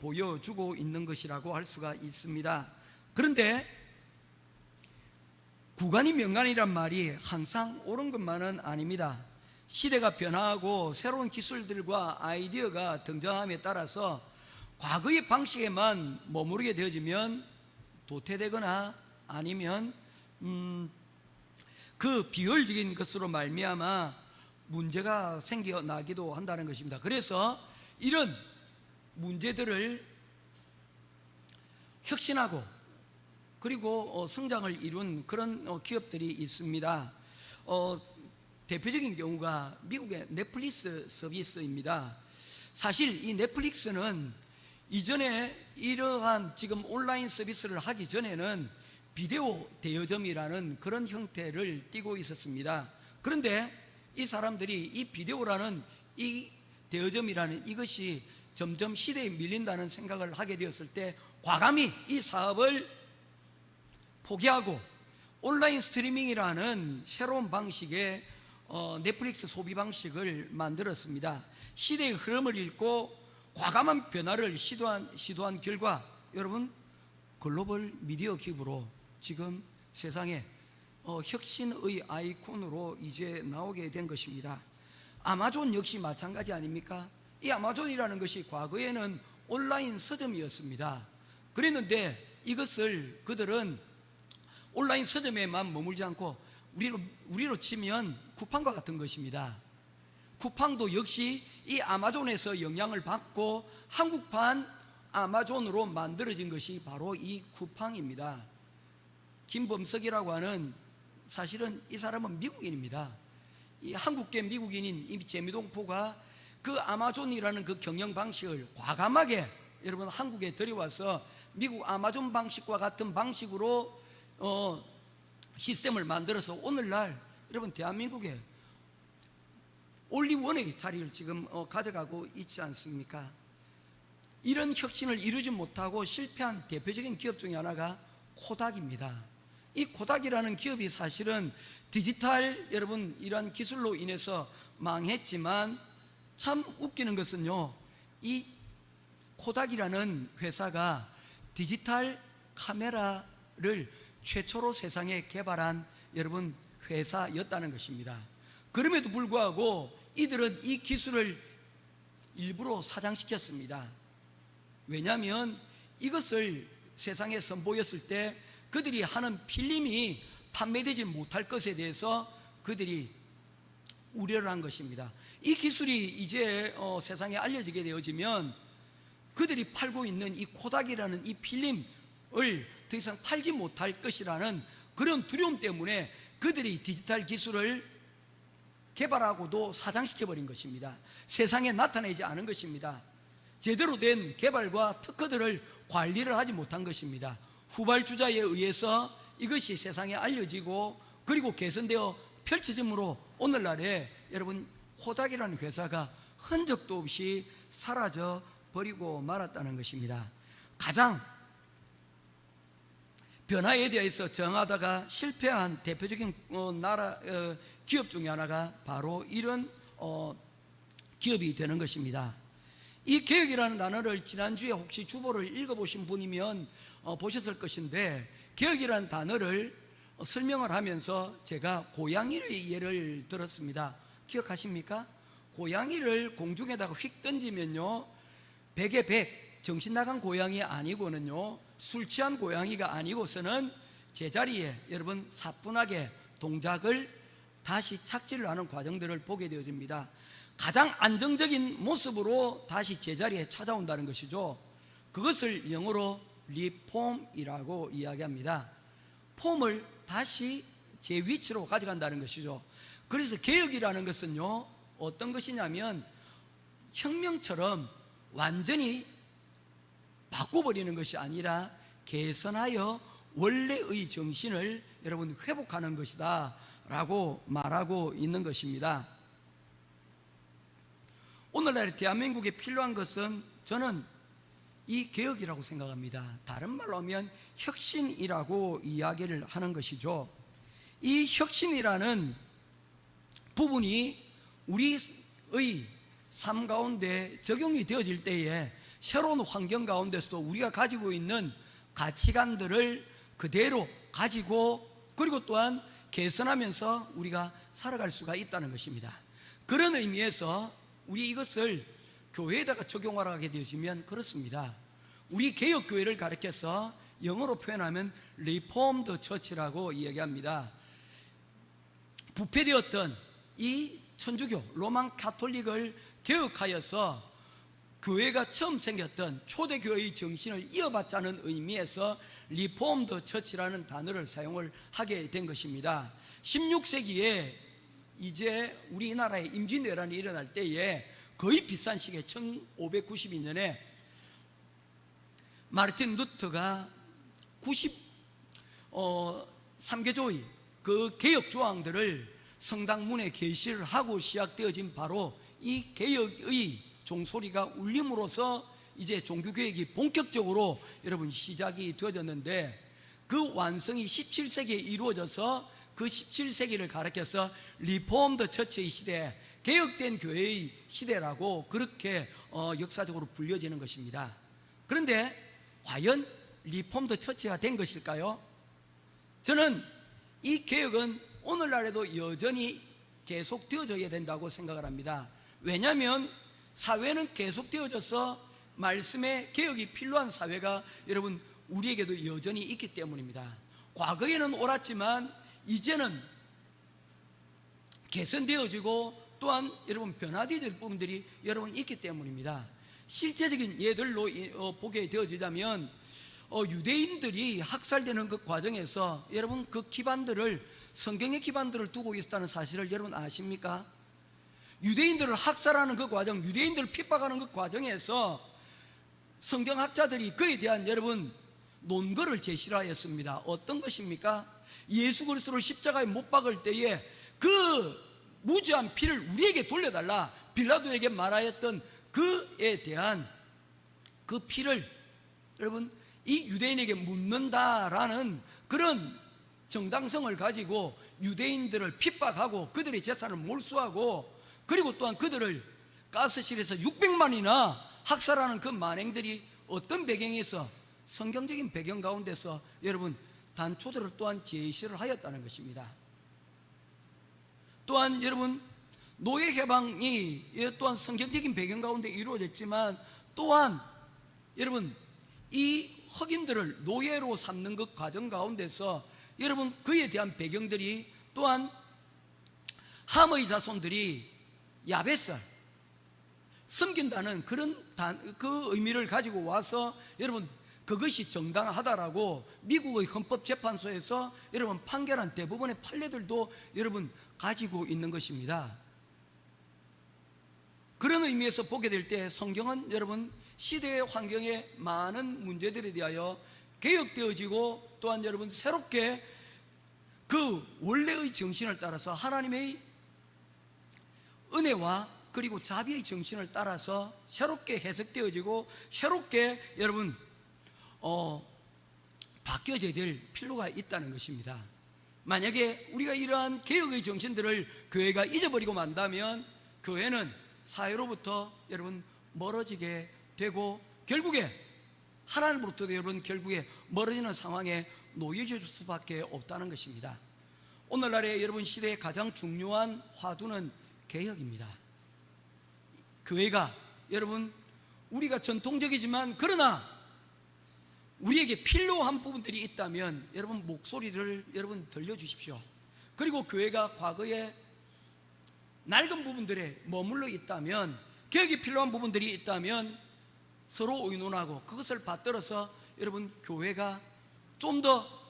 보여주고 있는 것이라고 할 수가 있습니다. 그런데 구간이 명간이란 말이 항상 옳은 것만은 아닙니다. 시대가 변화하고 새로운 기술들과 아이디어가 등장함에 따라서 과거의 방식에만 머무르게 되어지면 도태되거나 아니면 그 비효율적인 것으로 말미암아 문제가 생겨나기도 한다는 것입니다. 그래서 이런 문제들을 혁신하고 그리고 성장을 이룬 그런 기업들이 있습니다. 대표적인 경우가 미국의 넷플릭스 서비스입니다. 사실 이 넷플릭스는 이전에 이러한 지금 온라인 서비스를 하기 전에는 비디오 대여점이라는 그런 형태를 띠고 있었습니다. 그런데 이 사람들이 이 비디오라는 이 대여점이라는 이것이 점점 시대에 밀린다는 생각을 하게 되었을 때 과감히 이 사업을 포기하고 온라인 스트리밍이라는 새로운 방식의 넷플릭스 소비 방식을 만들었습니다. 시대의 흐름을 읽고 과감한 변화를 시도한 결과 여러분 글로벌 미디어 기업으로 지금 세상에 혁신의 아이콘으로 이제 나오게 된 것입니다. 아마존 역시 마찬가지 아닙니까? 이 아마존이라는 것이 과거에는 온라인 서점이었습니다. 그랬는데 이것을 그들은 온라인 서점에만 머물지 않고 우리로 치면 쿠팡과 같은 것입니다. 쿠팡도 역시 이 아마존에서 영향을 받고 한국판 아마존으로 만들어진 것이 바로 이 쿠팡입니다. 김범석이라고 하는 사실은 이 사람은 미국인입니다. 이 한국계 미국인인 이 재미동포가 그 아마존이라는 그 경영 방식을 과감하게 여러분 한국에 들여와서 미국 아마존 방식과 같은 방식으로 시스템을 만들어서 오늘날 여러분 대한민국에 올리원의 자리를 지금 가져가고 있지 않습니까? 이런 혁신을 이루지 못하고 실패한 대표적인 기업 중에 하나가 코닥입니다. 이 코닥이라는 기업이 사실은 디지털 여러분 이러한 기술로 인해서 망했지만 참 웃기는 것은요, 이 코닥이라는 회사가 디지털 카메라를 최초로 세상에 개발한 여러분 회사였다는 것입니다. 그럼에도 불구하고 이들은 이 기술을 일부러 사장시켰습니다. 왜냐하면 이것을 세상에 선보였을 때 그들이 하는 필름이 판매되지 못할 것에 대해서 그들이 우려를 한 것입니다. 이 기술이 이제 세상에 알려지게 되어지면 그들이 팔고 있는 이 코닥이라는 이 필름을 더 이상 팔지 못할 것이라는 그런 두려움 때문에 그들이 디지털 기술을 개발하고도 사장시켜버린 것입니다. 세상에 나타내지 않은 것입니다. 제대로 된 개발과 특허들을 관리를 하지 못한 것입니다. 후발주자에 의해서 이것이 세상에 알려지고 그리고 개선되어 펼쳐짐으로 오늘날에 여러분 코닥이라는 회사가 흔적도 없이 사라져 버리고 말았다는 것입니다. 가장 변화에 대해서 정하다가 실패한 대표적인 기업 중에 하나가 바로 이런 기업이 되는 것입니다. 이 개혁이라는 단어를 지난주에 혹시 주보를 읽어보신 분이면 보셨을 것인데, 개혁이라는 단어를 설명을 하면서 제가 고양이의 예를 들었습니다. 기억하십니까? 고양이를 공중에다가 휙 던지면요, 100에 100 정신 나간 고양이 아니고는요, 술 취한 고양이가 아니고서는 제자리에 여러분 사뿐하게 동작을 다시 착지를 하는 과정들을 보게 되어집니다. 가장 안정적인 모습으로 다시 제자리에 찾아온다는 것이죠. 그것을 영어로 리폼이라고 이야기합니다. 폼을 다시 제 위치로 가져간다는 것이죠. 그래서 개혁이라는 것은요, 어떤 것이냐면 혁명처럼 완전히 바꿔버리는 것이 아니라 개선하여 원래의 정신을 여러분 회복하는 것이다 라고 말하고 있는 것입니다. 오늘날 대한민국에 필요한 것은 저는 이 개혁이라고 생각합니다. 다른 말로 하면 혁신이라고 이야기를 하는 것이죠. 이 혁신이라는 부분이 우리의 삶 가운데 적용이 되어질 때에 새로운 환경 가운데서 우리가 가지고 있는 가치관들을 그대로 가지고 그리고 또한 개선하면서 우리가 살아갈 수가 있다는 것입니다. 그런 의미에서 우리 이것을 교회에다가 적용하라 하게 되어지면 그렇습니다. 우리 개혁교회를 가리켜서 영어로 표현하면 Reformed Church라고 이야기합니다. 부패되었던 이 천주교 로만 가톨릭을 개혁하여서 교회가 처음 생겼던 초대교회의 정신을 이어받자는 의미에서 리폼드 처치라는 단어를 사용을 하게 된 것입니다. 16세기에 이제 우리나라에 임진왜란이 일어날 때에 거의 비슷한 시기에 1592년에 마르틴 루터가 93개조의 그 개혁 조항들을 성당문에 게시를 하고 시작되어진 바로 이 개혁의 종소리가 울림으로써 이제 종교개혁이 본격적으로 여러분 시작이 되어졌는데, 그 완성이 17세기에 이루어져서 그 17세기를 가리켜서 리폼드 처치의 시대, 개혁된 교회의 시대라고 그렇게 역사적으로 불려지는 것입니다. 그런데 과연 리폼드 처치가 된 것일까요? 저는 이 개혁은 오늘날에도 여전히 계속되어져야 된다고 생각을 합니다. 왜냐하면 사회는 계속되어져서 말씀의 개혁이 필요한 사회가 여러분 우리에게도 여전히 있기 때문입니다. 과거에는 옳았지만 이제는 개선되어지고 또한 여러분 변화되어질 부분들이 여러분 있기 때문입니다. 실제적인 예들로 보게 되어지자면 유대인들이 학살되는 그 과정에서 여러분 그 기반들을, 성경의 기반들을 두고 있었다는 사실을 여러분 아십니까? 유대인들을 학살하는 그 과정, 유대인들을 핍박하는 그 과정에서 성경학자들이 그에 대한 여러분 논거를 제시를 하였습니다. 어떤 것입니까? 예수 그리스도를 십자가에 못 박을 때에 그 무죄한 피를 우리에게 돌려달라 빌라도에게 말하였던 그에 대한 그 피를 여러분 이 유대인에게 묻는다라는 그런 정당성을 가지고 유대인들을 핍박하고 그들의 재산을 몰수하고 그리고 또한 그들을 가스실에서 600만이나 학살하는 그 만행들이 어떤 배경에서, 성경적인 배경 가운데서 여러분 단초들을 또한 제시를 하였다는 것입니다. 또한 여러분 노예 해방이 또한 성경적인 배경 가운데 이루어졌지만 또한 여러분 이 흑인들을 노예로 삼는 그 과정 가운데서 여러분 그에 대한 배경들이 또한 함의 자손들이 야벳을 섬긴다는 그런 그 의미를 가지고 와서 여러분 그것이 정당하다라고 미국의 헌법재판소에서 여러분 판결한 대부분의 판례들도 여러분 가지고 있는 것입니다. 그런 의미에서 보게 될 때 성경은 여러분 시대의 환경에 많은 문제들에 대하여 개혁되어지고 또한 여러분 새롭게 그 원래의 정신을 따라서 하나님의 은혜와 그리고 자비의 정신을 따라서 새롭게 해석되어지고 새롭게 여러분 바뀌어져야 될 필요가 있다는 것입니다. 만약에 우리가 이러한 개혁의 정신들을 교회가 잊어버리고 만다면 교회는 사회로부터 여러분 멀어지게 되고 결국에 하나님으로부터 여러분 결국에 멀어지는 상황에 놓여질 수밖에 없다는 것입니다. 오늘날의 여러분 시대의 가장 중요한 화두는 개혁입니다. 교회가 여러분 우리가 전통적이지만 그러나 우리에게 필요한 부분들이 있다면 여러분 목소리를 여러분 들려주십시오. 그리고 교회가 과거에 낡은 부분들에 머물러 있다면 개혁이 필요한 부분들이 있다면 서로 의논하고 그것을 받들어서 여러분 교회가 좀 더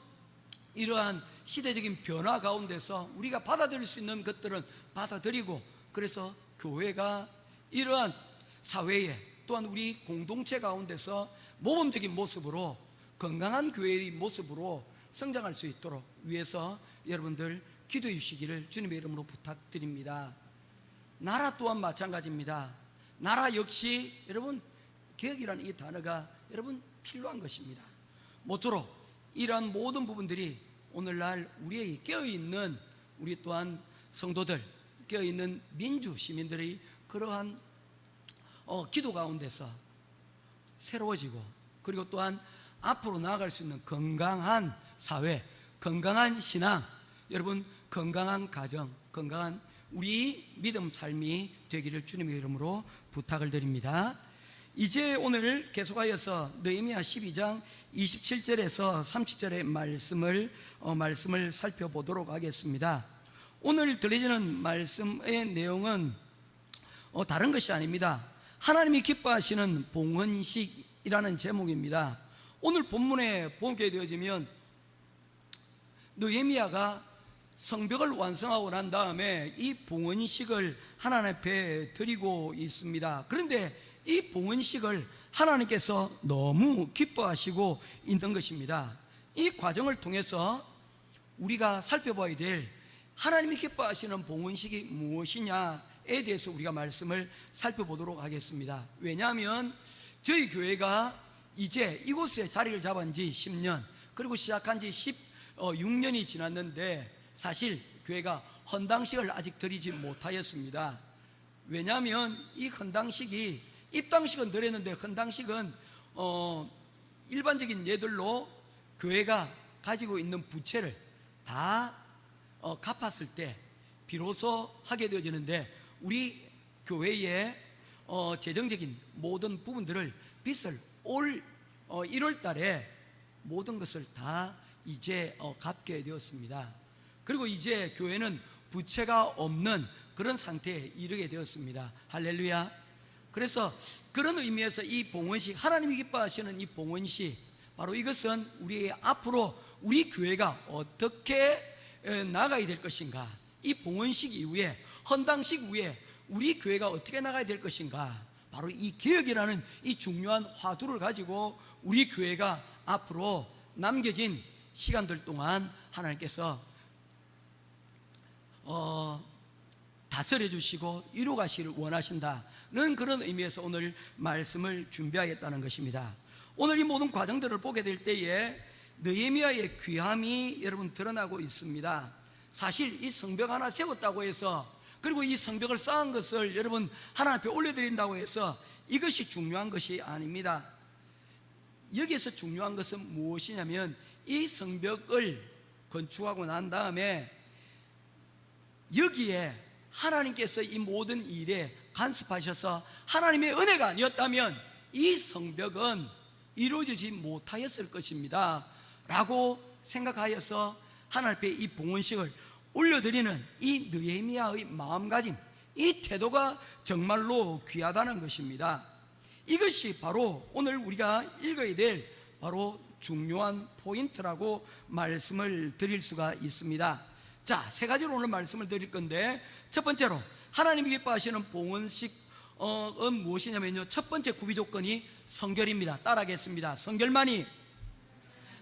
이러한 시대적인 변화 가운데서 우리가 받아들일 수 있는 것들은 받아들이고 그래서 교회가 이러한 사회에 또한 우리 공동체 가운데서 모범적인 모습으로 건강한 교회의 모습으로 성장할 수 있도록 위해서 여러분들 기도해 주시기를 주님의 이름으로 부탁드립니다. 나라 또한 마찬가지입니다. 나라 역시 여러분 개혁이라는 이 단어가 여러분 필요한 것입니다. 모쪼록 이러한 모든 부분들이 오늘날 우리의 깨어있는 우리 또한 성도들 깨어있는 민주 시민들의 그러한 기도 가운데서 새로워지고 그리고 또한 앞으로 나아갈 수 있는 건강한 사회, 건강한 신앙, 여러분 건강한 가정, 건강한 우리 믿음 삶이 되기를 주님의 이름으로 부탁을 드립니다. 이제 오늘 계속하여서 느헤미야 12장 27절에서 30절의 말씀을 살펴보도록 하겠습니다. 오늘 들려지는 말씀의 내용은 다른 것이 아닙니다. 하나님이 기뻐하시는 봉헌식이라는 제목입니다. 오늘 본문에 보게 되어지면 느헤미야가 성벽을 완성하고 난 다음에 이 봉헌식을 하나님 앞에 드리고 있습니다. 그런데 이 봉헌식을 하나님께서 너무 기뻐하시고 있는 것입니다. 이 과정을 통해서 우리가 살펴봐야 될 하나님이 기뻐하시는 봉헌식이 무엇이냐에 대해서 우리가 말씀을 살펴보도록 하겠습니다. 왜냐하면 저희 교회가 이제 이곳에 자리를 잡은 지 10년 그리고 시작한 지 16년이 지났는데 사실 교회가 헌당식을 아직 드리지 못하였습니다. 왜냐하면 이 헌당식이 입당식은 드렸는데 헌당식은 일반적인 예들로 교회가 가지고 있는 부채를 다 갚았을 때 비로소 하게 되어지는데 우리 교회의 재정적인 모든 부분들을 빚을 올 1월 달에 모든 것을 다 이제 갚게 되었습니다. 그리고 이제 교회는 부채가 없는 그런 상태에 이르게 되었습니다. 할렐루야. 그래서 그런 의미에서 이 봉헌식, 하나님이 기뻐하시는 이 봉헌식, 바로 이것은 우리 앞으로 우리 교회가 어떻게 나가야 될 것인가, 이 봉헌식 이후에 헌당식 이후에 우리 교회가 어떻게 나가야 될 것인가, 바로 이 개혁이라는 이 중요한 화두를 가지고 우리 교회가 앞으로 남겨진 시간들 동안 하나님께서 다스려 주시고 이루 가시를 원하신다는 그런 의미에서 오늘 말씀을 준비하겠다는 것입니다. 오늘 이 모든 과정들을 보게 될 때에 느헤미야의 귀함이 여러분 드러나고 있습니다. 사실 이 성벽 하나 세웠다고 해서, 그리고 이 성벽을 쌓은 것을 여러분 하나님 앞에 올려드린다고 해서 이것이 중요한 것이 아닙니다. 여기에서 중요한 것은 무엇이냐면 이 성벽을 건축하고 난 다음에 여기에 하나님께서 이 모든 일에 간섭하셔서 하나님의 은혜가 아니었다면 이 성벽은 이루어지지 못하였을 것입니다 라고 생각하여서 하나님 앞에 이 봉헌식을 올려드리는 이 느헤미야의 마음가짐, 이 태도가 정말로 귀하다는 것입니다. 이것이 바로 오늘 우리가 읽어야 될 바로 중요한 포인트라고 말씀을 드릴 수가 있습니다. 자, 세 가지로 오늘 말씀을 드릴 건데, 첫 번째로 하나님이 기뻐하시는 봉헌식 무엇이냐면요, 첫 번째 구비 조건이 성결입니다. 따라하겠습니다. 성결만이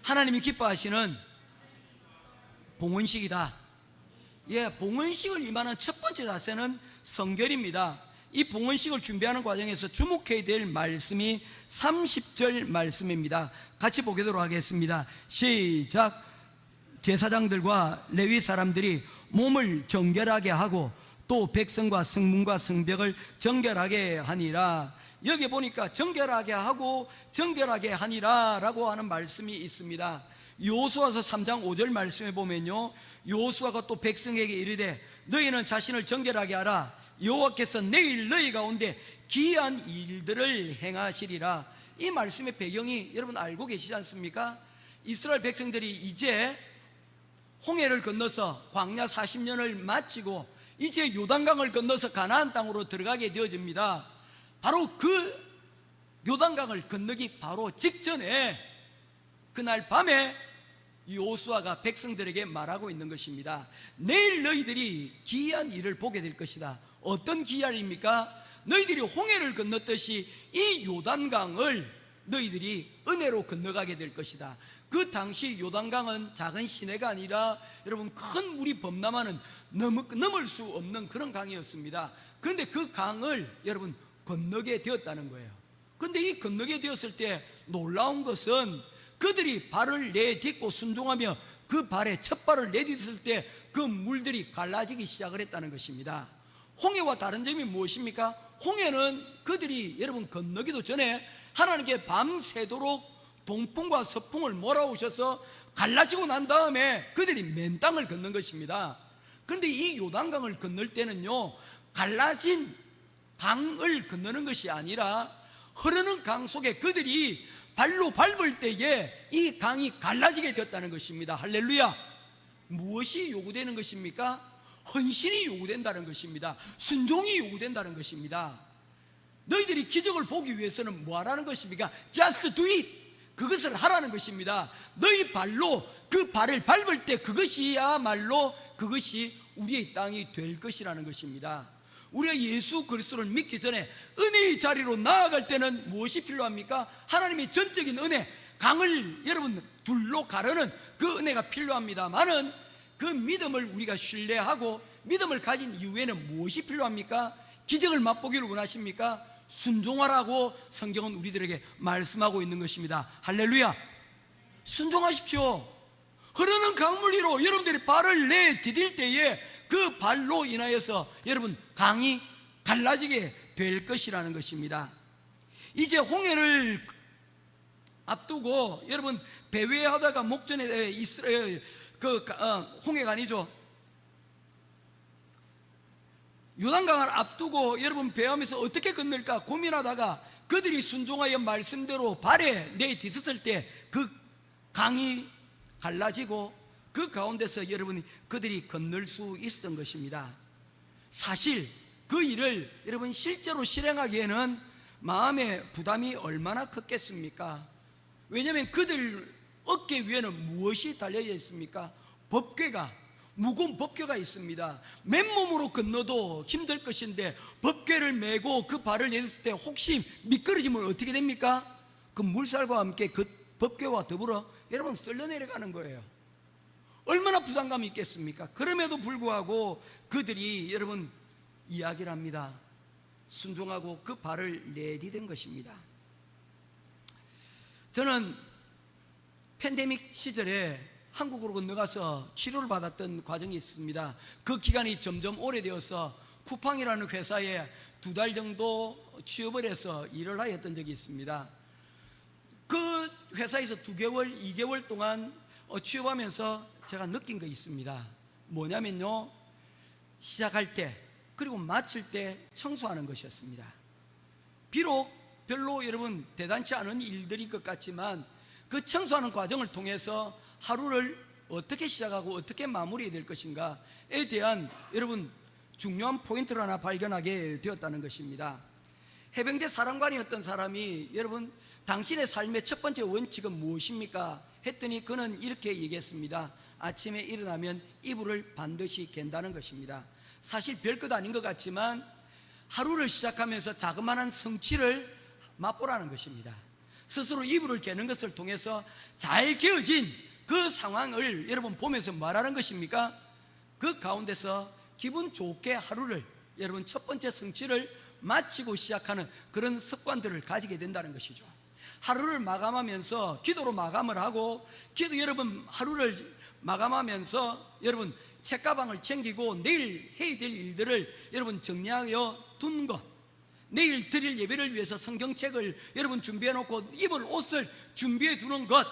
하나님이 기뻐하시는 봉헌식이다. 예, 봉헌식을 임하는 첫 번째 자세는 성결입니다. 이 봉헌식을 준비하는 과정에서 주목해야 될 말씀이 30절 말씀입니다. 같이 보도록 하겠습니다. 시작. 제사장들과 레위 사람들이 몸을 정결하게 하고 또 백성과 성문과 성벽을 정결하게 하니라. 여기 보니까 정결하게 하고 정결하게 하니라 라고 하는 말씀이 있습니다. 여호수아서 3장 5절 말씀에 보면요, 여호수아가 또 백성에게 이르되 너희는 자신을 정결하게 하라. 여호와께서 내일 너희 가운데 기이한 일들을 행하시리라. 이 말씀의 배경이 여러분 알고 계시지 않습니까? 이스라엘 백성들이 이제 홍해를 건너서 광야 40년을 마치고 이제 요단강을 건너서 가나안 땅으로 들어가게 되어집니다. 바로 그 요단강을 건너기 바로 직전에 그날 밤에 여호수아가 백성들에게 말하고 있는 것입니다. 내일 너희들이 기이한 일을 보게 될 것이다. 어떤 기이한 일입니까? 너희들이 홍해를 건넜듯이 이 요단강을 너희들이 은혜로 건너가게 될 것이다. 그 당시 요단강은 작은 시내가 아니라 여러분 큰 물이 범람하는 넘을 수 없는 그런 강이었습니다. 그런데 그 강을 여러분 건너게 되었다는 거예요. 그런데 이 건너게 되었을 때 놀라운 것은 그들이 발을 내딛고 순종하며 그 발에 첫 발을 내딛을 때 그 물들이 갈라지기 시작을 했다는 것입니다. 홍해와 다른 점이 무엇입니까? 홍해는 그들이 여러분 건너기도 전에 하나님께 밤새도록 동풍과 서풍을 몰아오셔서 갈라지고 난 다음에 그들이 맨 땅을 걷는 것입니다. 그런데 이 요단강을 건널 때는요, 갈라진 강을 건너는 것이 아니라 흐르는 강 속에 그들이 발로 밟을 때에 이 강이 갈라지게 되었다는 것입니다. 할렐루야. 무엇이 요구되는 것입니까? 헌신이 요구된다는 것입니다. 순종이 요구된다는 것입니다. 너희들이 기적을 보기 위해서는 뭐 하라는 것입니까? Just do it. 그것을 하라는 것입니다. 너희 발로 그 발을 밟을 때 그것이야말로 그것이 우리의 땅이 될 것이라는 것입니다. 우리가 예수 그리스도를 믿기 전에 은혜의 자리로 나아갈 때는 무엇이 필요합니까? 하나님의 전적인 은혜, 강을 여러분 둘로 가르는 그 은혜가 필요합니다만은 그 믿음을 우리가 신뢰하고 믿음을 가진 이후에는 무엇이 필요합니까? 기적을 맛보기를 원하십니까? 순종하라고 성경은 우리들에게 말씀하고 있는 것입니다. 할렐루야. 순종하십시오. 흐르는 강물 위로 여러분들이 발을 내디딜 때에 그 발로 인하여서 여러분 강이 갈라지게 될 것이라는 것입니다. 이제 홍해를 앞두고 여러분 배회하다가 목전에 이스라엘 홍해가 아니죠, 요단강을 앞두고 여러분 배하면서 어떻게 건널까 고민하다가 그들이 순종하여 말씀대로 발에 내딛었을 때 그 강이 갈라지고 그 가운데서 여러분이 그들이 건널 수 있었던 것입니다. 사실 그 일을 여러분 실제로 실행하기에는 마음의 부담이 얼마나 컸겠습니까? 왜냐하면 그들 어깨 위에는 무엇이 달려 있습니까? 법궤가, 무거운 법궤가 있습니다. 맨몸으로 건너도 힘들 것인데 법궤를 메고 그 발을 내딛을 때 혹시 미끄러지면 어떻게 됩니까? 그 물살과 함께 그 법궤와 더불어 여러분 쓸려 내려가는 거예요. 얼마나 부담감이 있겠습니까? 그럼에도 불구하고 그들이 여러분 이야기를 합니다. 순종하고 그 발을 내디딘 것입니다. 저는 팬데믹 시절에 한국으로 건너가서 치료를 받았던 과정이 있습니다. 그 기간이 점점 오래되어서 쿠팡이라는 회사에 2달 정도 취업을 해서 일을 하였던 적이 있습니다. 그 회사에서 2개월, 2개월 동안 취업하면서 제가 느낀 거 있습니다. 뭐냐면요, 시작할 때 그리고 마칠 때 청소하는 것이었습니다. 비록 별로 여러분 대단치 않은 일들일 것 같지만 그 청소하는 과정을 통해서 하루를 어떻게 시작하고 어떻게 마무리해야 될 것인가에 대한 여러분 중요한 포인트를 하나 발견하게 되었다는 것입니다. 해병대 사령관이었던 사람이 여러분 당신의 삶의 첫 번째 원칙은 무엇입니까? 했더니 그는 이렇게 얘기했습니다. 아침에 일어나면 이불을 반드시 갠다는 것입니다. 사실 별것 아닌 것 같지만 하루를 시작하면서 자그마한 성취를 맛보라는 것입니다. 스스로 이불을 개는 것을 통해서 잘 개어진 그 상황을 여러분 보면서 말하는 것입니까? 그 가운데서 기분 좋게 하루를, 여러분 첫 번째 성취를 마치고 시작하는 그런 습관들을 가지게 된다는 것이죠. 하루를 마감하면서 기도로 마감을 하고, 여러분 하루를 마감하면서 여러분 책가방을 챙기고 내일 해야 될 일들을 여러분 정리하여 둔 것, 내일 드릴 예배를 위해서 성경책을 여러분 준비해 놓고 입을 옷을 준비해 두는 것,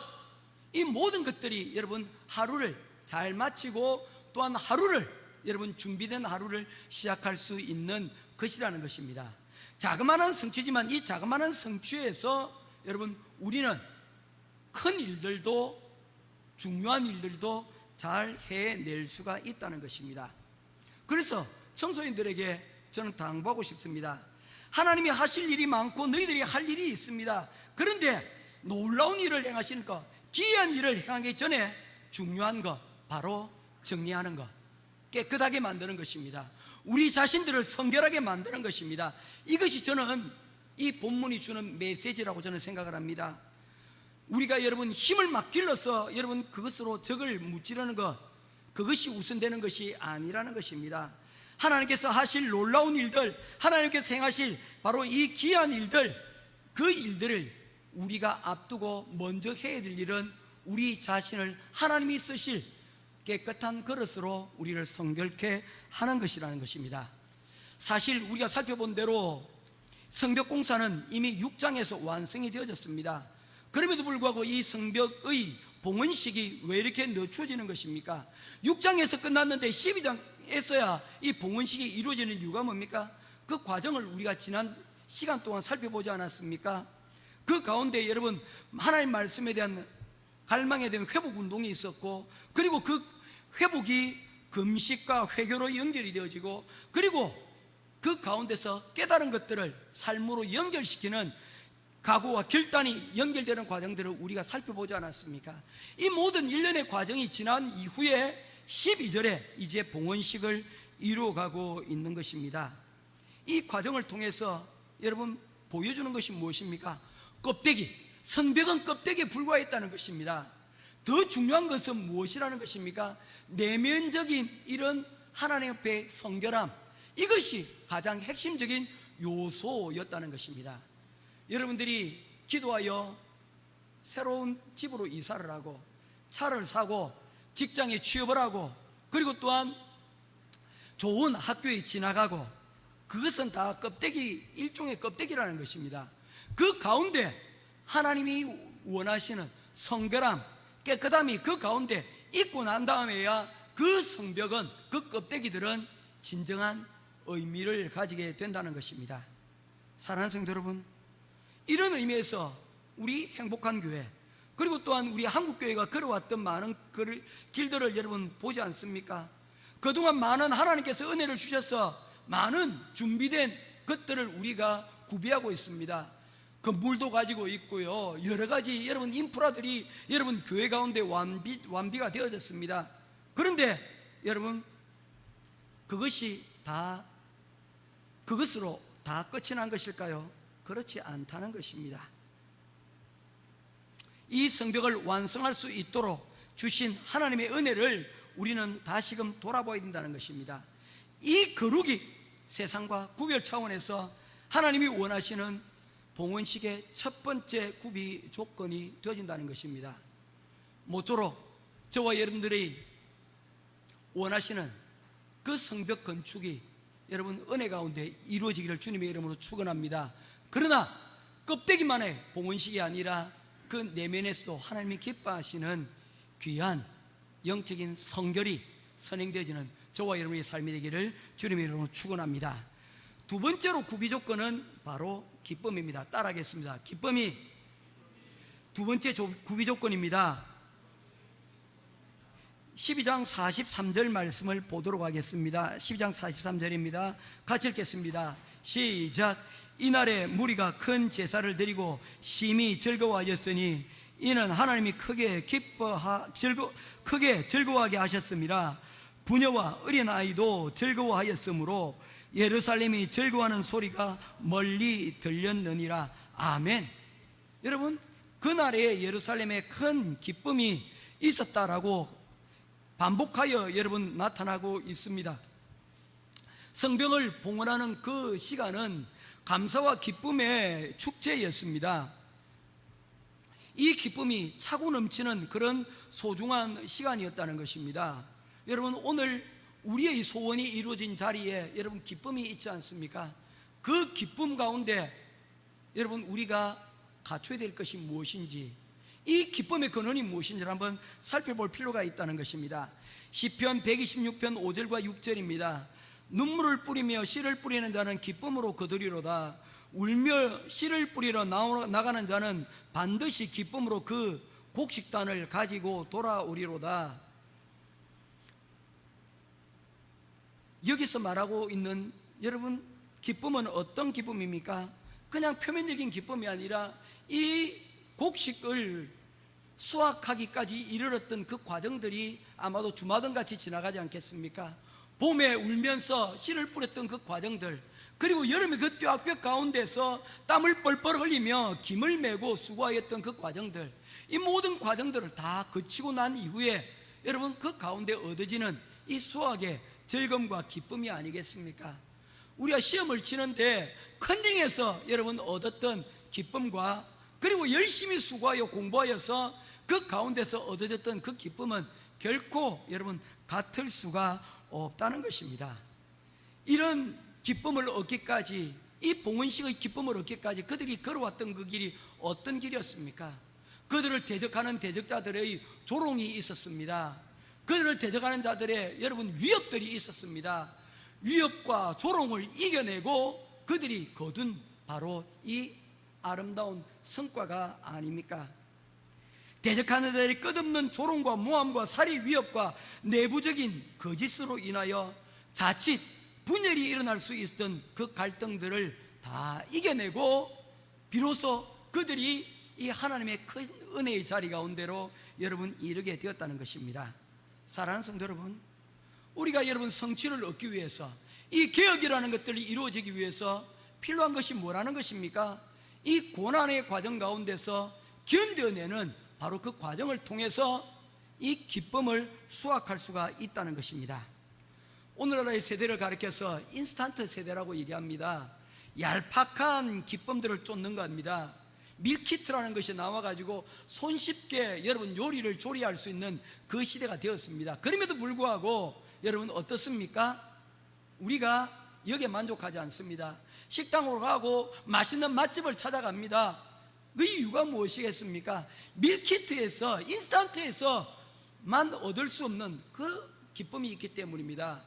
이 모든 것들이 여러분 하루를 잘 마치고 또한 하루를, 여러분 준비된 하루를 시작할 수 있는 것이라는 것입니다. 자그마한 성취지만 이 자그마한 성취에서 여러분 우리는 큰 일들도 중요한 일들도 잘 해낼 수가 있다는 것입니다. 그래서 청소년들에게 저는 당부하고 싶습니다. 하나님이 하실 일이 많고 너희들이 할 일이 있습니다. 그런데 놀라운 일을 행하시는 것, 기이한 일을 행하기 전에 중요한 것, 바로 정리하는 것, 깨끗하게 만드는 것입니다. 우리 자신들을 성결하게 만드는 것입니다. 이것이 저는 이 본문이 주는 메시지라고 저는 생각을 합니다. 우리가 여러분 힘을 막 길러서 여러분 그것으로 적을 무찌르는 것, 그것이 우선되는 것이 아니라는 것입니다. 하나님께서 하실 놀라운 일들, 하나님께서 행하실 바로 이 귀한 일들, 그 일들을 우리가 앞두고 먼저 해야 될 일은 우리 자신을 하나님이 쓰실 깨끗한 그릇으로 우리를 성결케 하는 것이라는 것입니다. 사실 우리가 살펴본 대로 성벽공사는 이미 6장에서 완성이 되어졌습니다. 그럼에도 불구하고 이 성벽의 봉헌식이 왜 이렇게 늦춰지는 것입니까? 6장에서 끝났는데 12장에서야 이 봉헌식이 이루어지는 이유가 뭡니까? 그 과정을 우리가 지난 시간 동안 살펴보지 않았습니까? 그 가운데 여러분 하나님 말씀에 대한 갈망에 대한 회복운동이 있었고, 그리고 그 회복이 금식과 회개로 연결이 되어지고, 그리고 그 가운데서 깨달은 것들을 삶으로 연결시키는 각오와 결단이 연결되는 과정들을 우리가 살펴보지 않았습니까? 이 모든 일련의 과정이 지난 이후에 12절에 이제 봉헌식을 이루어가고 있는 것입니다. 이 과정을 통해서 여러분 보여주는 것이 무엇입니까? 껍데기, 성벽은 껍데기에 불과했다는 것입니다. 더 중요한 것은 무엇이라는 것입니까? 내면적인 이런 하나님 앞의 성결함, 이것이 가장 핵심적인 요소였다는 것입니다. 여러분들이 기도하여 새로운 집으로 이사를 하고 차를 사고 직장에 취업을 하고 그리고 또한 좋은 학교에 지나가고, 그것은 다 껍데기, 일종의 껍데기라는 것입니다. 그 가운데 하나님이 원하시는 성결함, 깨끗함이 그 가운데 있고 난 다음에야 그 성벽은, 그 껍데기들은 진정한 의미를 가지게 된다는 것입니다. 사랑하는 성도 여러분, 이런 의미에서 우리 행복한 교회, 그리고 또한 우리 한국교회가 걸어왔던 많은 길들을 여러분 보지 않습니까? 그동안 많은 하나님께서 은혜를 주셔서 많은 준비된 것들을 우리가 구비하고 있습니다. 건물도 가지고 있고요, 여러 가지 여러분 인프라들이 여러분 교회 가운데 완비가 되어졌습니다. 그런데 여러분 그것이 다 그것으로 다 끝이 난 것일까요? 그렇지 않다는 것입니다. 이 성벽을 완성할 수 있도록 주신 하나님의 은혜를 우리는 다시금 돌아봐야 된다는 것입니다. 이 거룩이 세상과 구별 차원에서 하나님이 원하시는 봉헌식의 첫 번째 구비 조건이 되어진다는 것입니다. 모쪼록 저와 여러분들이 원하시는 그 성벽 건축이 여러분 은혜 가운데 이루어지기를 주님의 이름으로 축원합니다. 그러나 껍데기만의 봉헌식이 아니라 그 내면에서도 하나님이 기뻐하시는 귀한 영적인 성결이 선행되어지는 저와 여러분의 삶이 되기를 주님의 이름으로 축원합니다. 두 번째로 구비 조건은 바로 기쁨입니다. 따라하겠습니다. 기쁨이 두 번째 구비 조건입니다. 12장 43절 말씀을 보도록 하겠습니다. 12장 43절입니다. 같이 읽겠습니다. 시작. 이날에 무리가 큰 제사를 드리고 심히 즐거워하였으니 이는 하나님이 크게 즐거워하게 하셨습니다. 부녀와 어린아이도 즐거워하였으므로 예루살렘이 즐거워하는 소리가 멀리 들렸느니라. 아멘. 여러분, 그날에 예루살렘에 큰 기쁨이 있었다라고 반복하여 여러분 나타나고 있습니다. 성병을 봉헌하는 그 시간은 감사와 기쁨의 축제였습니다. 이 기쁨이 차고 넘치는 그런 소중한 시간이었다는 것입니다. 여러분, 오늘 우리의 소원이 이루어진 자리에 여러분 기쁨이 있지 않습니까? 그 기쁨 가운데 여러분 우리가 갖춰야 될 것이 무엇인지, 이 기쁨의 근원이 무엇인지를 한번 살펴볼 필요가 있다는 것입니다. 시편 126편 5절과 6절입니다. 눈물을 뿌리며 씨를 뿌리는 자는 기쁨으로 거두리로다. 울며 씨를 뿌리러 나가는 자는 반드시 기쁨으로 그 곡식단을 가지고 돌아오리로다. 여기서 말하고 있는 여러분 기쁨은 어떤 기쁨입니까? 그냥 표면적인 기쁨이 아니라 이 곡식을 수확하기까지 이르렀던 그 과정들이 아마도 주마등같이 지나가지 않겠습니까? 봄에 울면서 씨를 뿌렸던 그 과정들, 그리고 여름에 그 뙤벽 가운데서 땀을 뻘뻘 흘리며 김을 메고 수고하였던 그 과정들, 이 모든 과정들을 다 거치고 난 이후에 여러분 그 가운데 얻어지는 이 수확의 즐거움과 기쁨이 아니겠습니까? 우리가 시험을 치는데 컨닝에서 여러분 얻었던 기쁨과 그리고 열심히 수고하여 공부하여서 그 가운데서 얻어졌던 그 기쁨은 결코 여러분 같을 수가 없다는 것입니다. 이런 기쁨을 얻기까지, 이 봉헌식의 기쁨을 얻기까지 그들이 걸어왔던 그 길이 어떤 길이었습니까? 그들을 대적하는 대적자들의 조롱이 있었습니다. 그들을 대적하는 자들의 여러분 위협들이 있었습니다. 위협과 조롱을 이겨내고 그들이 거둔 바로 이 아름다운 성과가 아닙니까? 대적하는 자들의 끝없는 조롱과 모함과 살해 위협과 내부적인 거짓으로 인하여 자칫 분열이 일어날 수 있었던 그 갈등들을 다 이겨내고 비로소 그들이 이 하나님의 큰 은혜의 자리 가운데로 여러분 이르게 되었다는 것입니다. 사랑하는 성도 여러분, 우리가 여러분 성취를 얻기 위해서, 이 개혁이라는 것들이 이루어지기 위해서 필요한 것이 뭐라는 것입니까? 이 고난의 과정 가운데서 견뎌내는 바로 그 과정을 통해서 이 기쁨을 수확할 수가 있다는 것입니다. 오늘날의 세대를 가리켜서 인스턴트 세대라고 얘기합니다. 얄팍한 기쁨들을 쫓는 겁니다. 밀키트라는 것이 나와가지고 손쉽게 여러분 요리를 조리할 수 있는 그 시대가 되었습니다. 그럼에도 불구하고 여러분 어떻습니까? 우리가 여기에 만족하지 않습니다. 식당으로 가고 맛있는 맛집을 찾아갑니다. 그 이유가 무엇이겠습니까? 밀키트에서, 인스턴트에서만 얻을 수 없는 그 기쁨이 있기 때문입니다.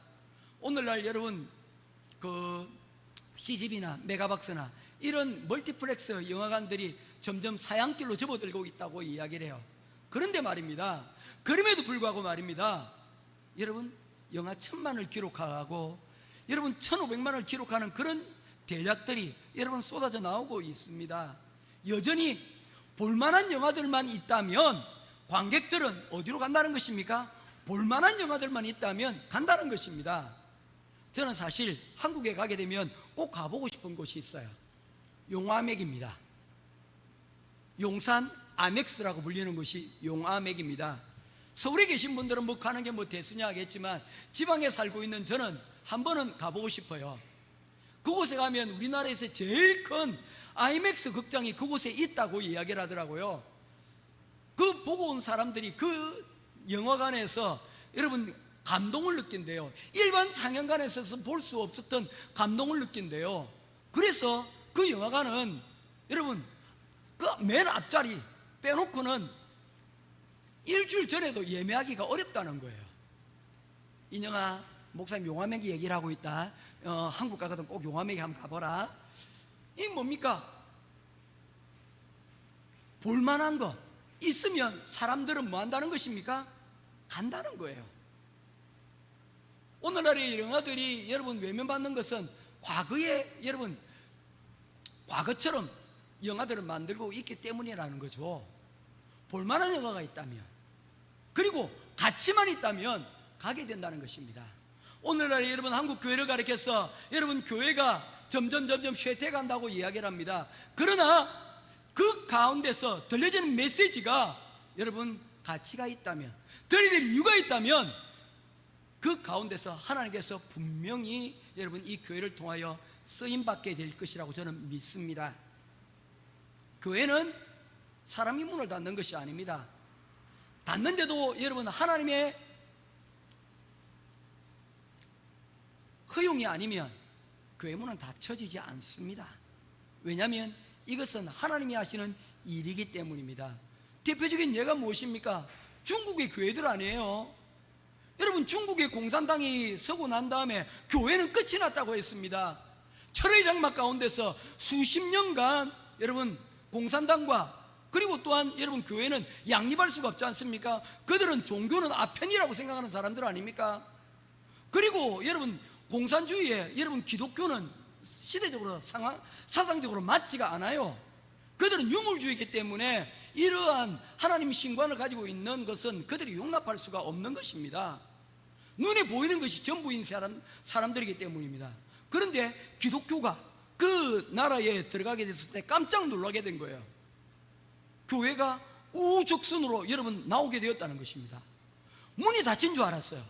오늘날 여러분 그 CGV나 메가박스나 이런 멀티플렉스 영화관들이 점점 사양길로 접어들고 있다고 이야기를 해요. 그런데 말입니다, 그럼에도 불구하고 말입니다, 여러분 영하 1000만을 기록하고 여러분 1500만을 기록하는 그런 대작들이 여러분 쏟아져 나오고 있습니다. 여전히 볼만한 영화들만 있다면 관객들은 어디로 간다는 것입니까? 볼만한 영화들만 있다면 간다는 것입니다. 저는 사실 한국에 가게 되면 꼭 가보고 싶은 곳이 있어요. 용화맥입니다. 용산 아멕스라고 불리는 곳이 용화맥입니다. 서울에 계신 분들은 뭐 가는 게 뭐 대수냐 하겠지만 지방에 살고 있는 저는 한 번은 가보고 싶어요. 그곳에 가면 우리나라에서 제일 큰 아이맥스 극장이 그곳에 있다고 이야기를 하더라고요. 그 보고 온 사람들이 그 영화관에서 여러분 감동을 느낀대요. 일반 상영관에서 볼 수 없었던 감동을 느낀대요. 그래서 그 영화관은 여러분 그 맨 앞자리 빼놓고는 일주일 전에도 예매하기가 어렵다는 거예요. 인영아, 목사님 용화맥이 얘기를 하고 있다. 한국 가거든 꼭 용화맥에 한번 가보라. 이 뭡니까? 볼만한 거 있으면 사람들은 뭐 한다는 것입니까? 간다는 거예요. 오늘날의 영화들이 여러분 외면받는 것은 과거에 여러분 과거처럼 영화들을 만들고 있기 때문이라는 거죠. 볼만한 영화가 있다면, 그리고 가치만 있다면 가게 된다는 것입니다. 오늘날 여러분 한국 교회를 가리켜서 여러분 교회가 점점 쇠퇴간다고 이야기를 합니다. 그러나 그 가운데서 들려지는 메시지가 여러분 가치가 있다면, 들려질 이유가 있다면 그 가운데서 하나님께서 분명히 여러분 이 교회를 통하여 쓰임받게 될 것이라고 저는 믿습니다. 교회는 사람이 문을 닫는 것이 아닙니다. 닫는데도 여러분 하나님의 허용이 아니면 교회 문은 닫혀지지 않습니다. 왜냐하면 이것은 하나님이 하시는 일이기 때문입니다. 대표적인 예가 무엇입니까? 중국의 교회들 아니에요. 여러분 중국의 공산당이 서고 난 다음에 교회는 끝이 났다고 했습니다. 철의 장막 가운데서 수십 년간 여러분 공산당과 그리고 또한 여러분 교회는 양립할 수가 없지 않습니까? 그들은 종교는 아편이라고 생각하는 사람들 아닙니까? 그리고 여러분 공산주의에 여러분 기독교는 시대적으로 사상적으로 맞지가 않아요. 그들은 유물주의이기 때문에 이러한 하나님 신관을 가지고 있는 것은 그들이 용납할 수가 없는 것입니다. 눈에 보이는 것이 전부인 사람들이기 때문입니다. 그런데 기독교가 그 나라에 들어가게 됐을 때 깜짝 놀라게 된 거예요. 교회가 우후죽순으로 여러분 나오게 되었다는 것입니다. 문이 닫힌 줄 알았어요.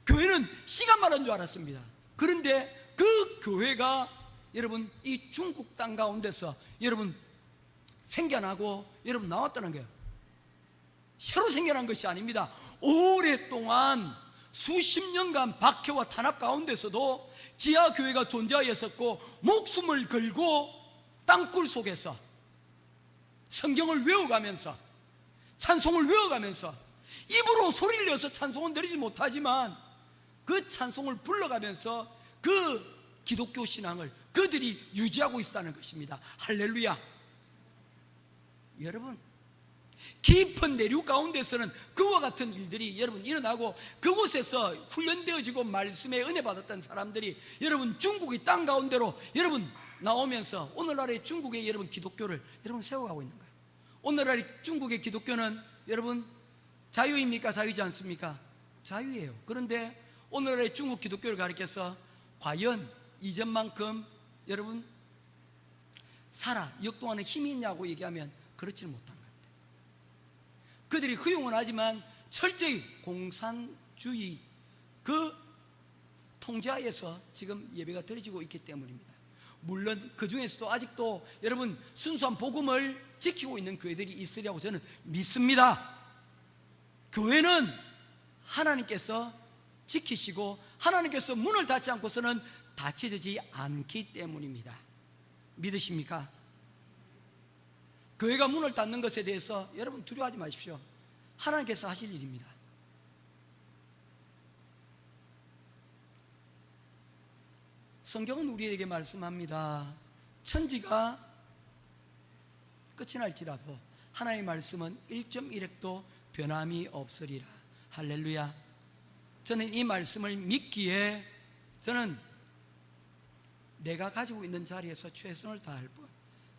교회는 시간 말한 줄 알았습니다. 그런데 그 교회가 여러분 이 중국 땅 가운데서 여러분 생겨나고 여러분 나왔다는 거예요. 새로 생겨난 것이 아닙니다. 오랫동안 수십 년간 박해와 탄압 가운데서도 지하교회가 존재하였었고 목숨을 걸고 땅굴 속에서 성경을 외워가면서 찬송을 외워가면서 입으로 소리를 내서 찬송은 드리지 못하지만 그 찬송을 불러가면서 그 기독교 신앙을 그들이 유지하고 있다는 것입니다. 할렐루야. 여러분 깊은 내륙 가운데서는 그와 같은 일들이 여러분 일어나고 그곳에서 훈련되어지고 말씀에 은혜 받았던 사람들이 여러분 중국의 땅 가운데로 여러분 나오면서 오늘날의 중국의 여러분 기독교를 여러분 세워가고 있는 거예요. 오늘날의 중국의 기독교는 여러분 자유입니까? 자유지 않습니까? 자유예요. 그런데 오늘날의 중국 기독교를 가리켜서 과연 이전만큼 여러분 역동하는 힘이 있냐고 얘기하면 그렇지는 못한 것 같아요. 그들이 허용은 하지만 철저히 공산주의 그 통제하에서 지금 예배가 드려지고 있기 때문입니다. 물론 그 중에서도 아직도 여러분 순수한 복음을 지키고 있는 교회들이 있으리라고 저는 믿습니다. 교회는 하나님께서 지키시고 하나님께서 문을 닫지 않고서는 닫혀지지 않기 때문입니다. 믿으십니까? 교회가 문을 닫는 것에 대해서 여러분 두려워하지 마십시오. 하나님께서 하실 일입니다. 성경은 우리에게 말씀합니다. 천지가 끝이 날지라도 하나님의 말씀은 1.1획도 변함이 없으리라. 할렐루야. 저는 이 말씀을 믿기에 저는 내가 가지고 있는 자리에서 최선을 다할 뿐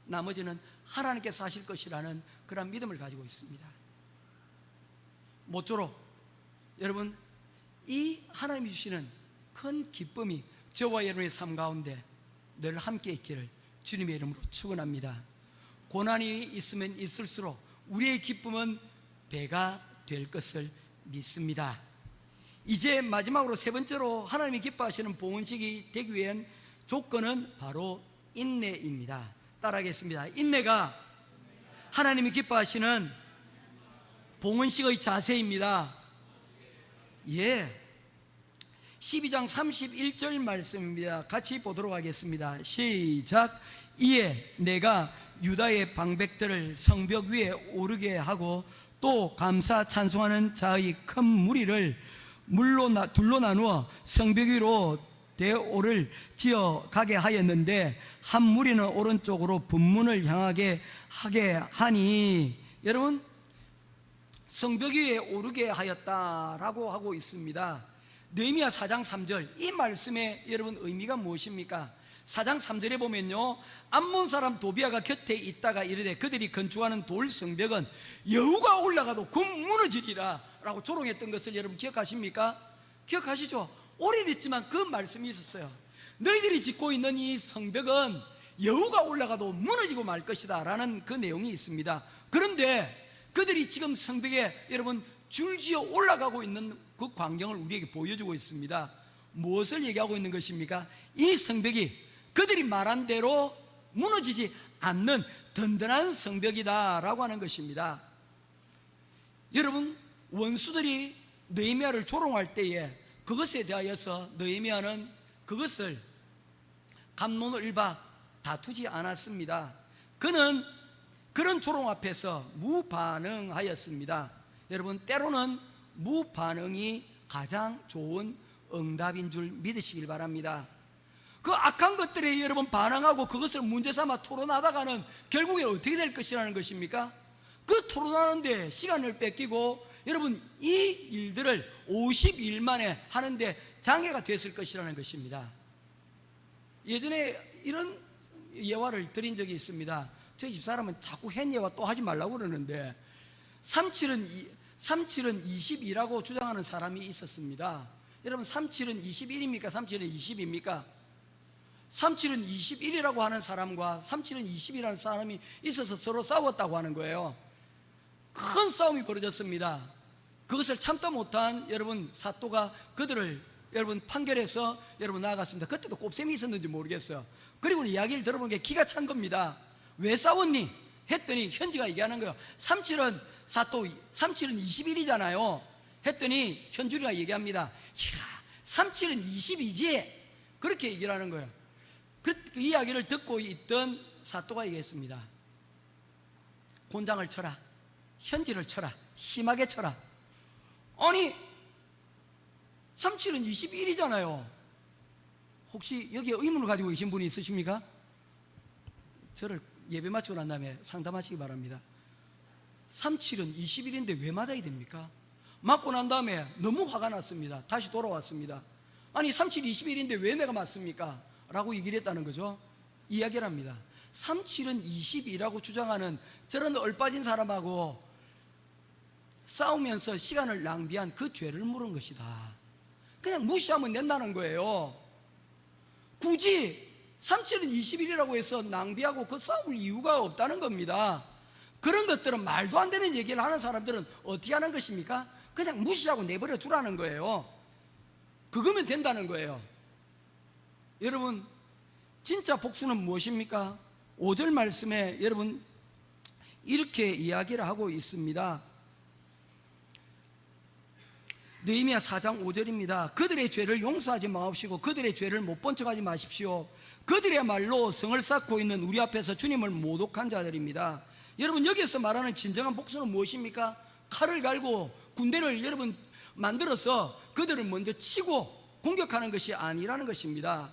나머지는 하나님께서 하실 것이라는 그런 믿음을 가지고 있습니다. 모쪼록 여러분 이 하나님이 주시는 큰 기쁨이 저와 여러분의 삶 가운데 늘 함께 있기를 주님의 이름으로 축원합니다. 고난이 있으면 있을수록 우리의 기쁨은 배가 될 것을 믿습니다. 이제 마지막으로 세 번째로 하나님이 기뻐하시는 봉헌식이 되기 위한 조건은 바로 인내입니다. 따라하겠습니다. 인내가 하나님이 기뻐하시는 봉헌식의 자세입니다. 12장 31절 말씀입니다. 같이 보도록 하겠습니다. 시작. 이에 내가 유다의 방백들을 성벽 위에 오르게 하고 또 감사 찬송하는 자의 큰 무리를 둘로 나누어 성벽 위로 대오를 지어 가게 하였는데 한 무리는 오른쪽으로 분문을 향하게 하게 하니, 여러분 성벽 위에 오르게 하였다라고 하고 있습니다. 느헤미야 4장 3절 이 말씀의 여러분 의미가 무엇입니까? 4장 3절에 보면요, 암몬 사람 도비아가 곁에 있다가 이르되 그들이 건축하는 돌 성벽은 여우가 올라가도 곧 무너지리라 라고 조롱했던 것을 여러분 기억하십니까? 기억하시죠? 오래됐지만 그 말씀이 있었어요. 너희들이 짓고 있는 이 성벽은 여우가 올라가도 무너지고 말 것이다 라는 그 내용이 있습니다. 그런데 그들이 지금 성벽에 여러분 줄지어 올라가고 있는 그 광경을 우리에게 보여주고 있습니다. 무엇을 얘기하고 있는 것입니까? 이 성벽이 그들이 말한 대로 무너지지 않는 든든한 성벽이다 라고 하는 것입니다. 여러분, 원수들이 느헤미야를 조롱할 때에 그것에 대하여서 느헤미야는 그것을 갑론을 일바 다투지 않았습니다. 그는 그런 조롱 앞에서 무반응하였습니다. 여러분, 때로는 무반응이 가장 좋은 응답인 줄 믿으시길 바랍니다. 그 악한 것들에 여러분 반응하고 그것을 문제 삼아 토론하다가는 결국에 어떻게 될 것이라는 것입니까? 그 토론하는데 시간을 뺏기고 여러분 이 일들을 50일 만에 하는데 장애가 됐을 것이라는 것입니다. 예전에 이런 예화를 드린 적이 있습니다. 저희 집사람은 자꾸 한 예화 또 하지 말라고 그러는데 37은 22라고 주장하는 사람이 있었습니다. 여러분 37은 21입니까? 37은 20입니까? 37은 21이라고 하는 사람과 37은 20이라는 사람이 있어서 서로 싸웠다고 하는 거예요. 큰 싸움이 벌어졌습니다. 그것을 참다 못한 여러분 사또가 그들을 여러분 판결해서 여러분 나아갔습니다. 그때도 곱셈이 있었는지 모르겠어요. 그리고 이야기를 들어보는 게 기가 찬 겁니다. 왜 싸웠니? 했더니 현지가 얘기하는 거예요. 37은 21이잖아요 했더니 현주리가 얘기합니다. 이야, 37은 20이지? 그렇게 얘기를 하는 거예요. 그 이야기를 듣고 있던 사또가 얘기했습니다. 곤장을 쳐라, 현지를 쳐라, 심하게 쳐라. 아니 37은 21이잖아요 혹시 여기에 의문을 가지고 계신 분이 있으십니까? 저를 예배 마치고 난 다음에 상담하시기 바랍니다. 37은 21인데 왜 맞아야 됩니까? 맞고 난 다음에 너무 화가 났습니다. 다시 돌아왔습니다. 아니 37, 21인데 왜 내가 맞습니까? 라고 얘기를 했다는 거죠. 이야기를 합니다. 37은 22라고 주장하는 저런 얼빠진 사람하고 싸우면서 시간을 낭비한 그 죄를 물은 것이다. 그냥 무시하면 된다는 거예요. 굳이 37은 21이라고 해서 낭비하고 그 싸울 이유가 없다는 겁니다. 그런 것들은 말도 안 되는 얘기를 하는 사람들은 어떻게 하는 것입니까? 그냥 무시하고 내버려 두라는 거예요. 그거면 된다는 거예요. 여러분, 진짜 복수는 무엇입니까? 5절 말씀에 여러분 이렇게 이야기를 하고 있습니다. 느헤미야 4장 5절입니다. 그들의 죄를 용서하지 마옵시고 그들의 죄를 못 본 척하지 마십시오. 그들의말로 성을 쌓고 있는 우리 앞에서 주님을 모독한 자들입니다. 여러분, 여기서 말하는 진정한 복수는 무엇입니까? 칼을 갈고 군대를 여러분 만들어서 그들을 먼저 치고 공격하는 것이 아니라는 것입니다.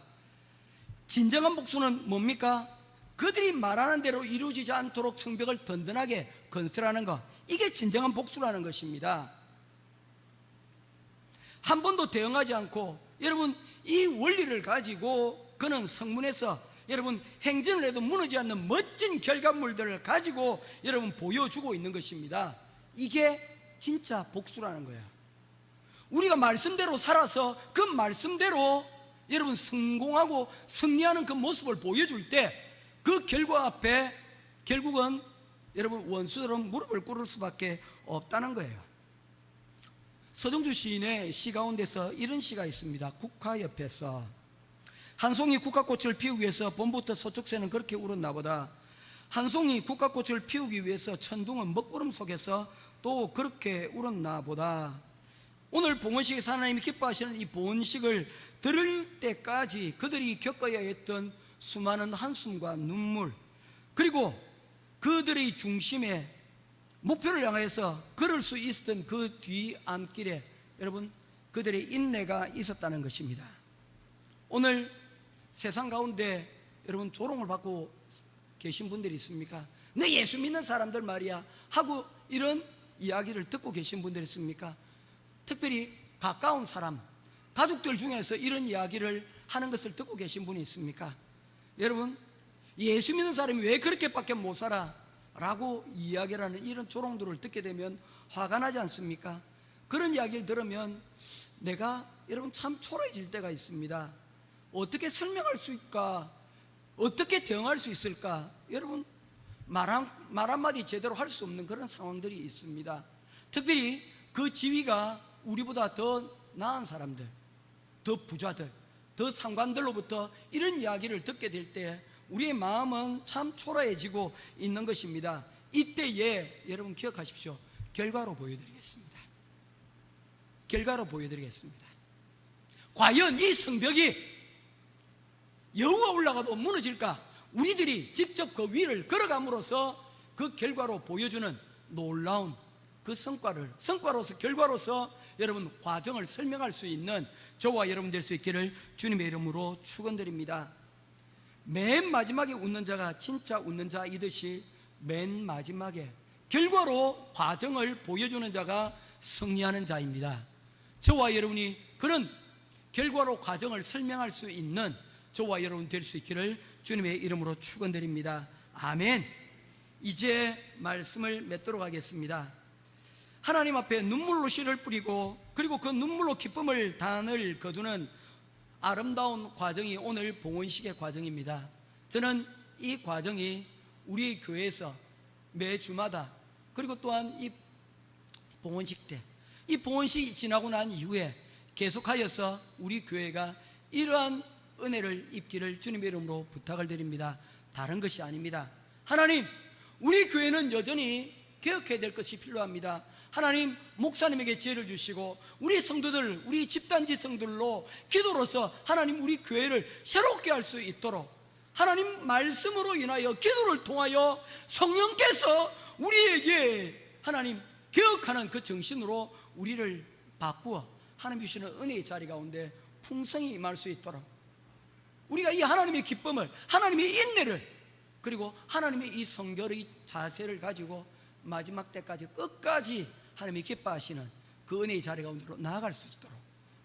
진정한 복수는 뭡니까? 그들이 말하는 대로 이루어지지 않도록 성벽을 든든하게 건설하는 것, 이게 진정한 복수라는 것입니다. 한 번도 대응하지 않고 여러분 이 원리를 가지고 그는 성문에서 여러분 행진을 해도 무너지지 않는 멋진 결과물들을 가지고 여러분 보여주고 있는 것입니다. 이게 진짜 복수라는 거예요. 우리가 말씀대로 살아서 그 말씀대로 여러분 성공하고 승리하는 그 모습을 보여줄 때 그 결과 앞에 결국은 여러분 원수들은 무릎을 꿇을 수밖에 없다는 거예요. 서정주 시인의 시 가운데서 이런 시가 있습니다. 국화 옆에서 한 송이 국화꽃을 피우기 위해서 봄부터 서쪽새는 그렇게 울었나 보다. 한 송이 국화꽃을 피우기 위해서 천둥은 먹구름 속에서 또 그렇게 울었나 보다. 오늘 봉헌식에서 하나님이 기뻐하시는 이 봉헌식을 들을 때까지 그들이 겪어야 했던 수많은 한숨과 눈물, 그리고 그들의 중심에 목표를 향해서 걸을 수 있었던 그 뒤안길에 여러분 그들의 인내가 있었다는 것입니다. 오늘 세상 가운데 여러분 조롱을 받고 계신 분들이 있습니까? 너 예수 믿는 사람들 말이야 하고 이런 이야기를 듣고 계신 분들이 있습니까? 특별히 가까운 사람, 가족들 중에서 이런 이야기를 하는 것을 듣고 계신 분이 있습니까? 여러분, 예수 믿는 사람이 왜 그렇게밖에 못 살아? 라고 이야기를 하는 이런 조롱들을 듣게 되면 화가 나지 않습니까? 그런 이야기를 들으면 내가 여러분 참 초라해질 때가 있습니다. 어떻게 설명할 수 있을까? 어떻게 대응할 수 있을까? 여러분 말 한마디 제대로 할 수 없는 그런 상황들이 있습니다. 특별히 그 지위가 우리보다 더 나은 사람들, 더 부자들, 더 상관들로부터 이런 이야기를 듣게 될 때 우리의 마음은 참 초라해지고 있는 것입니다. 이때에 여러분 기억하십시오. 결과로 보여드리겠습니다. 결과로 보여드리겠습니다. 과연 이 성벽이 여우가 올라가도 무너질까? 우리들이 직접 그 위를 걸어감으로써 그 결과로 보여주는 놀라운 그 성과로서 결과로서 여러분 과정을 설명할 수 있는 저와 여러분 될 수 있기를 주님의 이름으로 축원드립니다. 맨 마지막에 웃는 자가 진짜 웃는 자이듯이 맨 마지막에 결과로 과정을 보여주는 자가 승리하는 자입니다. 저와 여러분이 그런 결과로 과정을 설명할 수 있는 저와 여러분 될 수 있기를 주님의 이름으로 축원드립니다. 아멘. 이제 말씀을 맺도록 하겠습니다. 하나님 앞에 눈물로 씨를 뿌리고 그리고 그 눈물로 기쁨을 단을 거두는 아름다운 과정이 오늘 봉헌식의 과정입니다. 저는 이 과정이 우리 교회에서 매주마다 그리고 또한 이 봉헌식 때, 이 봉헌식이 지나고 난 이후에 계속하여서 우리 교회가 이러한 은혜를 입기를 주님의 이름으로 부탁을 드립니다. 다른 것이 아닙니다. 하나님, 우리 교회는 여전히 개혁해야 될 것이 필요합니다. 하나님, 목사님에게 지혜를 주시고 우리 성도들, 우리 집단지 성들로 기도로서 하나님 우리 교회를 새롭게 할 수 있도록 하나님 말씀으로 인하여 기도를 통하여 성령께서 우리에게 하나님 개혁하는 그 정신으로 우리를 바꾸어 하나님 주시는 은혜의 자리 가운데 풍성히 임할 수 있도록 우리가 이 하나님의 기쁨을, 하나님의 인내를, 그리고 하나님의 이 성결의 자세를 가지고 마지막 때까지 끝까지 하나님이 기뻐하시는 그 은혜의 자리 가운데로 나아갈 수 있도록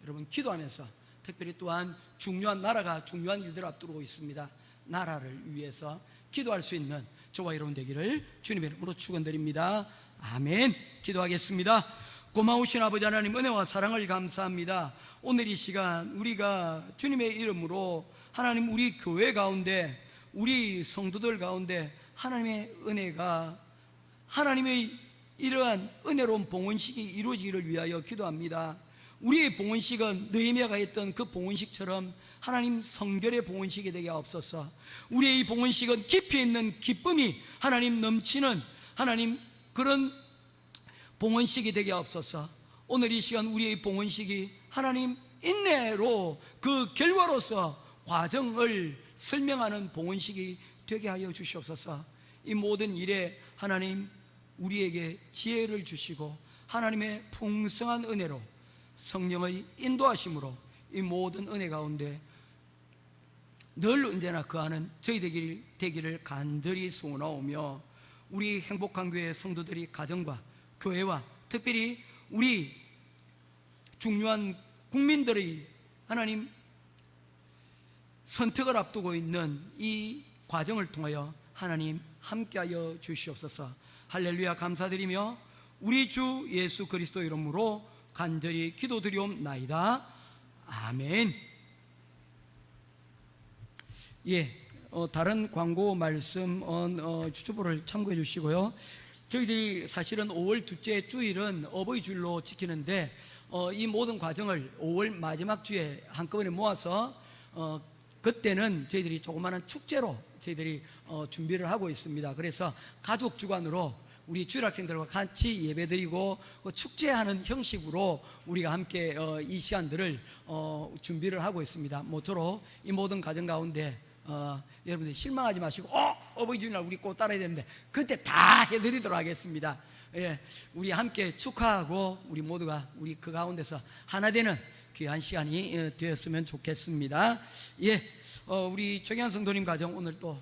여러분 기도하면서, 특별히 또한 중요한 나라가 중요한 일들을 앞두고 있습니다. 나라를 위해서 기도할 수 있는 저와 여러분 되기를 주님의 이름으로 축원드립니다. 아멘. 기도하겠습니다. 고마우신 아버지 하나님, 은혜와 사랑을 감사합니다. 오늘 이 시간 우리가 주님의 이름으로 하나님 우리 교회 가운데, 우리 성도들 가운데 하나님의 은혜가, 하나님의 이러한 은혜로운 봉헌식이 이루어지기를 위하여 기도합니다. 우리의 봉헌식은 느헤미야가 했던 그 봉헌식처럼 하나님 성결의 봉헌식이 되게 하옵소서. 우리의 이 봉헌식은 깊이 있는 기쁨이 하나님 넘치는 하나님 그런 봉헌식이 되게 하옵소서. 오늘 이 시간 우리의 봉헌식이 하나님 인내로 그 결과로서 과정을 설명하는 봉헌식이 되게 하여 주시옵소서. 이 모든 일에 하나님 우리에게 지혜를 주시고 하나님의 풍성한 은혜로 성령의 인도하심으로 이 모든 은혜 가운데 늘 언제나 거하는 저희 되기를 간절히 소원하오며, 우리 행복한 교회 성도들이 가정과 교회와 특별히 우리 중요한 국민들의 하나님 선택을 앞두고 있는 이 과정을 통하여 하나님 함께하여 주시옵소서. 할렐루야. 감사드리며 우리 주 예수 그리스도 이름으로 간절히 기도드리옵나이다. 아멘. 다른 광고 말씀 주보를 참고해 주시고요. 저희들이 사실은 5월 둘째 주일은 어버이 주일로 지키는데 이 모든 과정을 5월 마지막 주에 한꺼번에 모아서 그때는 저희들이 조그마한 축제로 저희들이 준비를 하고 있습니다. 그래서 가족 주관으로 우리 주일학생들과 같이 예배드리고 축제하는 형식으로 우리가 함께 이 시간들을 준비를 하고 있습니다. 모쪼록 이 모든 과정 가운데 여러분들 실망하지 마시고 어버이 주일날 우리 꼭 따라야 되는데 그때 다 해드리도록 하겠습니다. 우리 함께 축하하고 우리 모두가 우리 그 가운데서 하나 되는 귀한 시간이 되었으면 좋겠습니다. 우리 정현 성도님 가정 오늘 또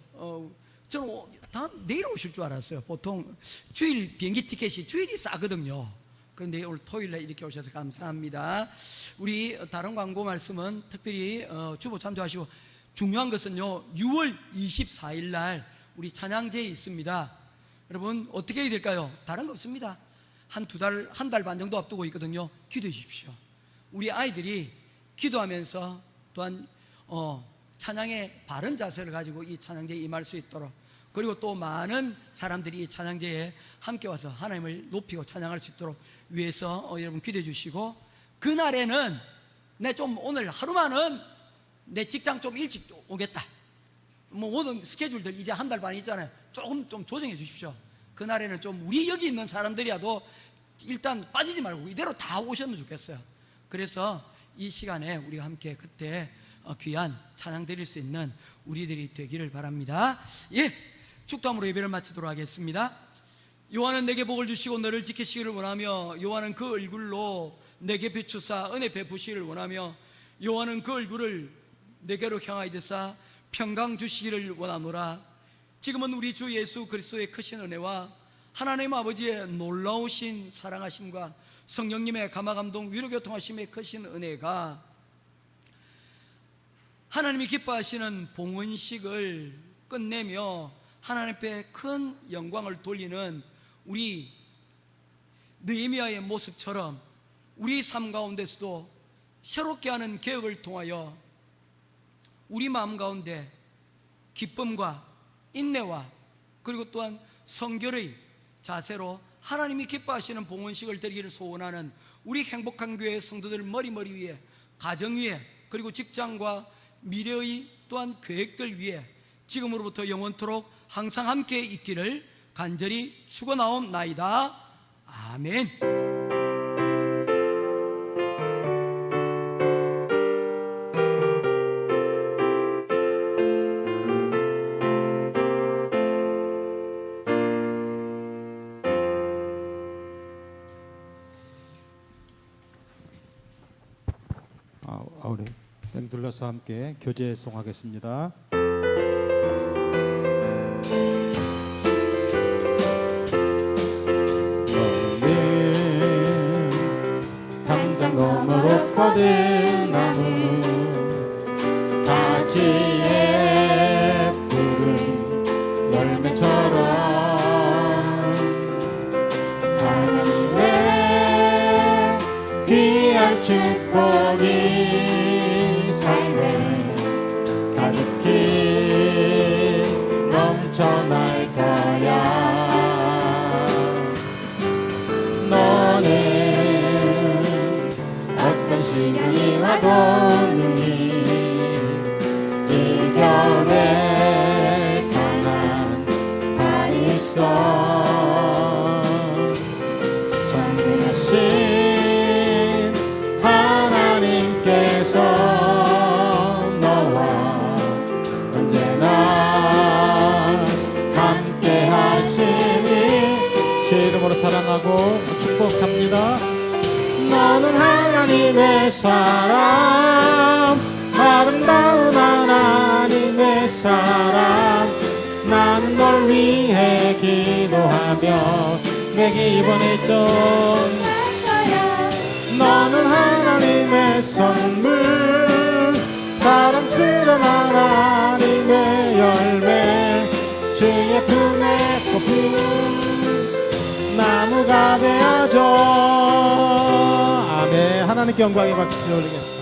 저는 내일 오실 줄 알았어요. 보통 주일 비행기 티켓이 주일이 싸거든요. 그런데 오늘 토요일에 이렇게 오셔서 감사합니다. 우리 다른 광고 말씀은 특별히 주보 참조하시고, 중요한 것은요 6월 24일 날 우리 찬양제에 있습니다. 여러분 어떻게 해야 될까요? 다른 거 없습니다. 한 두 달, 한 달 반 정도 앞두고 있거든요. 기도해 주십시오. 우리 아이들이 기도하면서 또한 찬양의 바른 자세를 가지고 이 찬양제에 임할 수 있도록, 그리고 또 많은 사람들이 이 찬양제에 함께 와서 하나님을 높이고 찬양할 수 있도록 위해서 여러분 기도해 주시고, 그날에는 내 좀 오늘 하루만은 내 직장 좀 일찍 오겠다, 뭐 모든 스케줄들 이제 한 달 반 있잖아요. 조금 좀 조정해 주십시오. 그날에는 좀 우리 여기 있는 사람들이라도 일단 빠지지 말고 이대로 다 오셨으면 좋겠어요. 그래서 이 시간에 우리가 함께 그때 귀한 찬양 드릴 수 있는 우리들이 되기를 바랍니다. 예, 축도함으로 예배를 마치도록 하겠습니다. 여호와는 내게 복을 주시고 너를 지키시기를 원하며, 여호와는 그 얼굴로 내게 비추사 은혜 베푸시기를 원하며, 여호와는 그 얼굴을 내게로 향하여 드사 평강 주시기를 원하노라. 지금은 우리 주 예수 그리스도의 크신 은혜와 하나님 아버지의 놀라우신 사랑하심과 성령님의 감화감동 위로교통하심의 크신 은혜가 하나님이 기뻐하시는 봉헌식을 끝내며 하나님 앞에 큰 영광을 돌리는 우리 느헤미야의 모습처럼 우리 삶 가운데서도 새롭게 하는 개혁을 통하여 우리 마음 가운데 기쁨과 인내와 그리고 또한 성결의 자세로 하나님이 기뻐하시는 봉헌식을 드리기를 소원하는 우리 행복한 교회 성도들 머리 위에, 가정 위에, 그리고 직장과 미래의 또한 계획들 위에 지금으로부터 영원토록 항상 함께 있기를 간절히 축원하옵나이다. 아멘. 우리 땡 둘러서 함께 교제송하겠습니다. 항상 너머로 뻗은 나무 가지에 푸른 열매처럼 하나님의 귀한 축복이 삶에 가득히 넘쳐날 거야. 너는 어떤 시간이 와도 능히 이겨낼 강한 발이 있어. 전능하신 하나님께서 너와 언제나 함께 하시니 주의 이름으로 사랑하고 축복합니다. 너는 하나님의 사람, 아름다운 하나님의 사람. 나는 널 위해 기도하며 내게 이번에 좀 너는 하나님의 선물, 사랑스러운 하나님의 열매, 주의 품에 꼽힌 나무가 되어줘. 아멘. 하나님께 영광의 박수 올리겠습니다.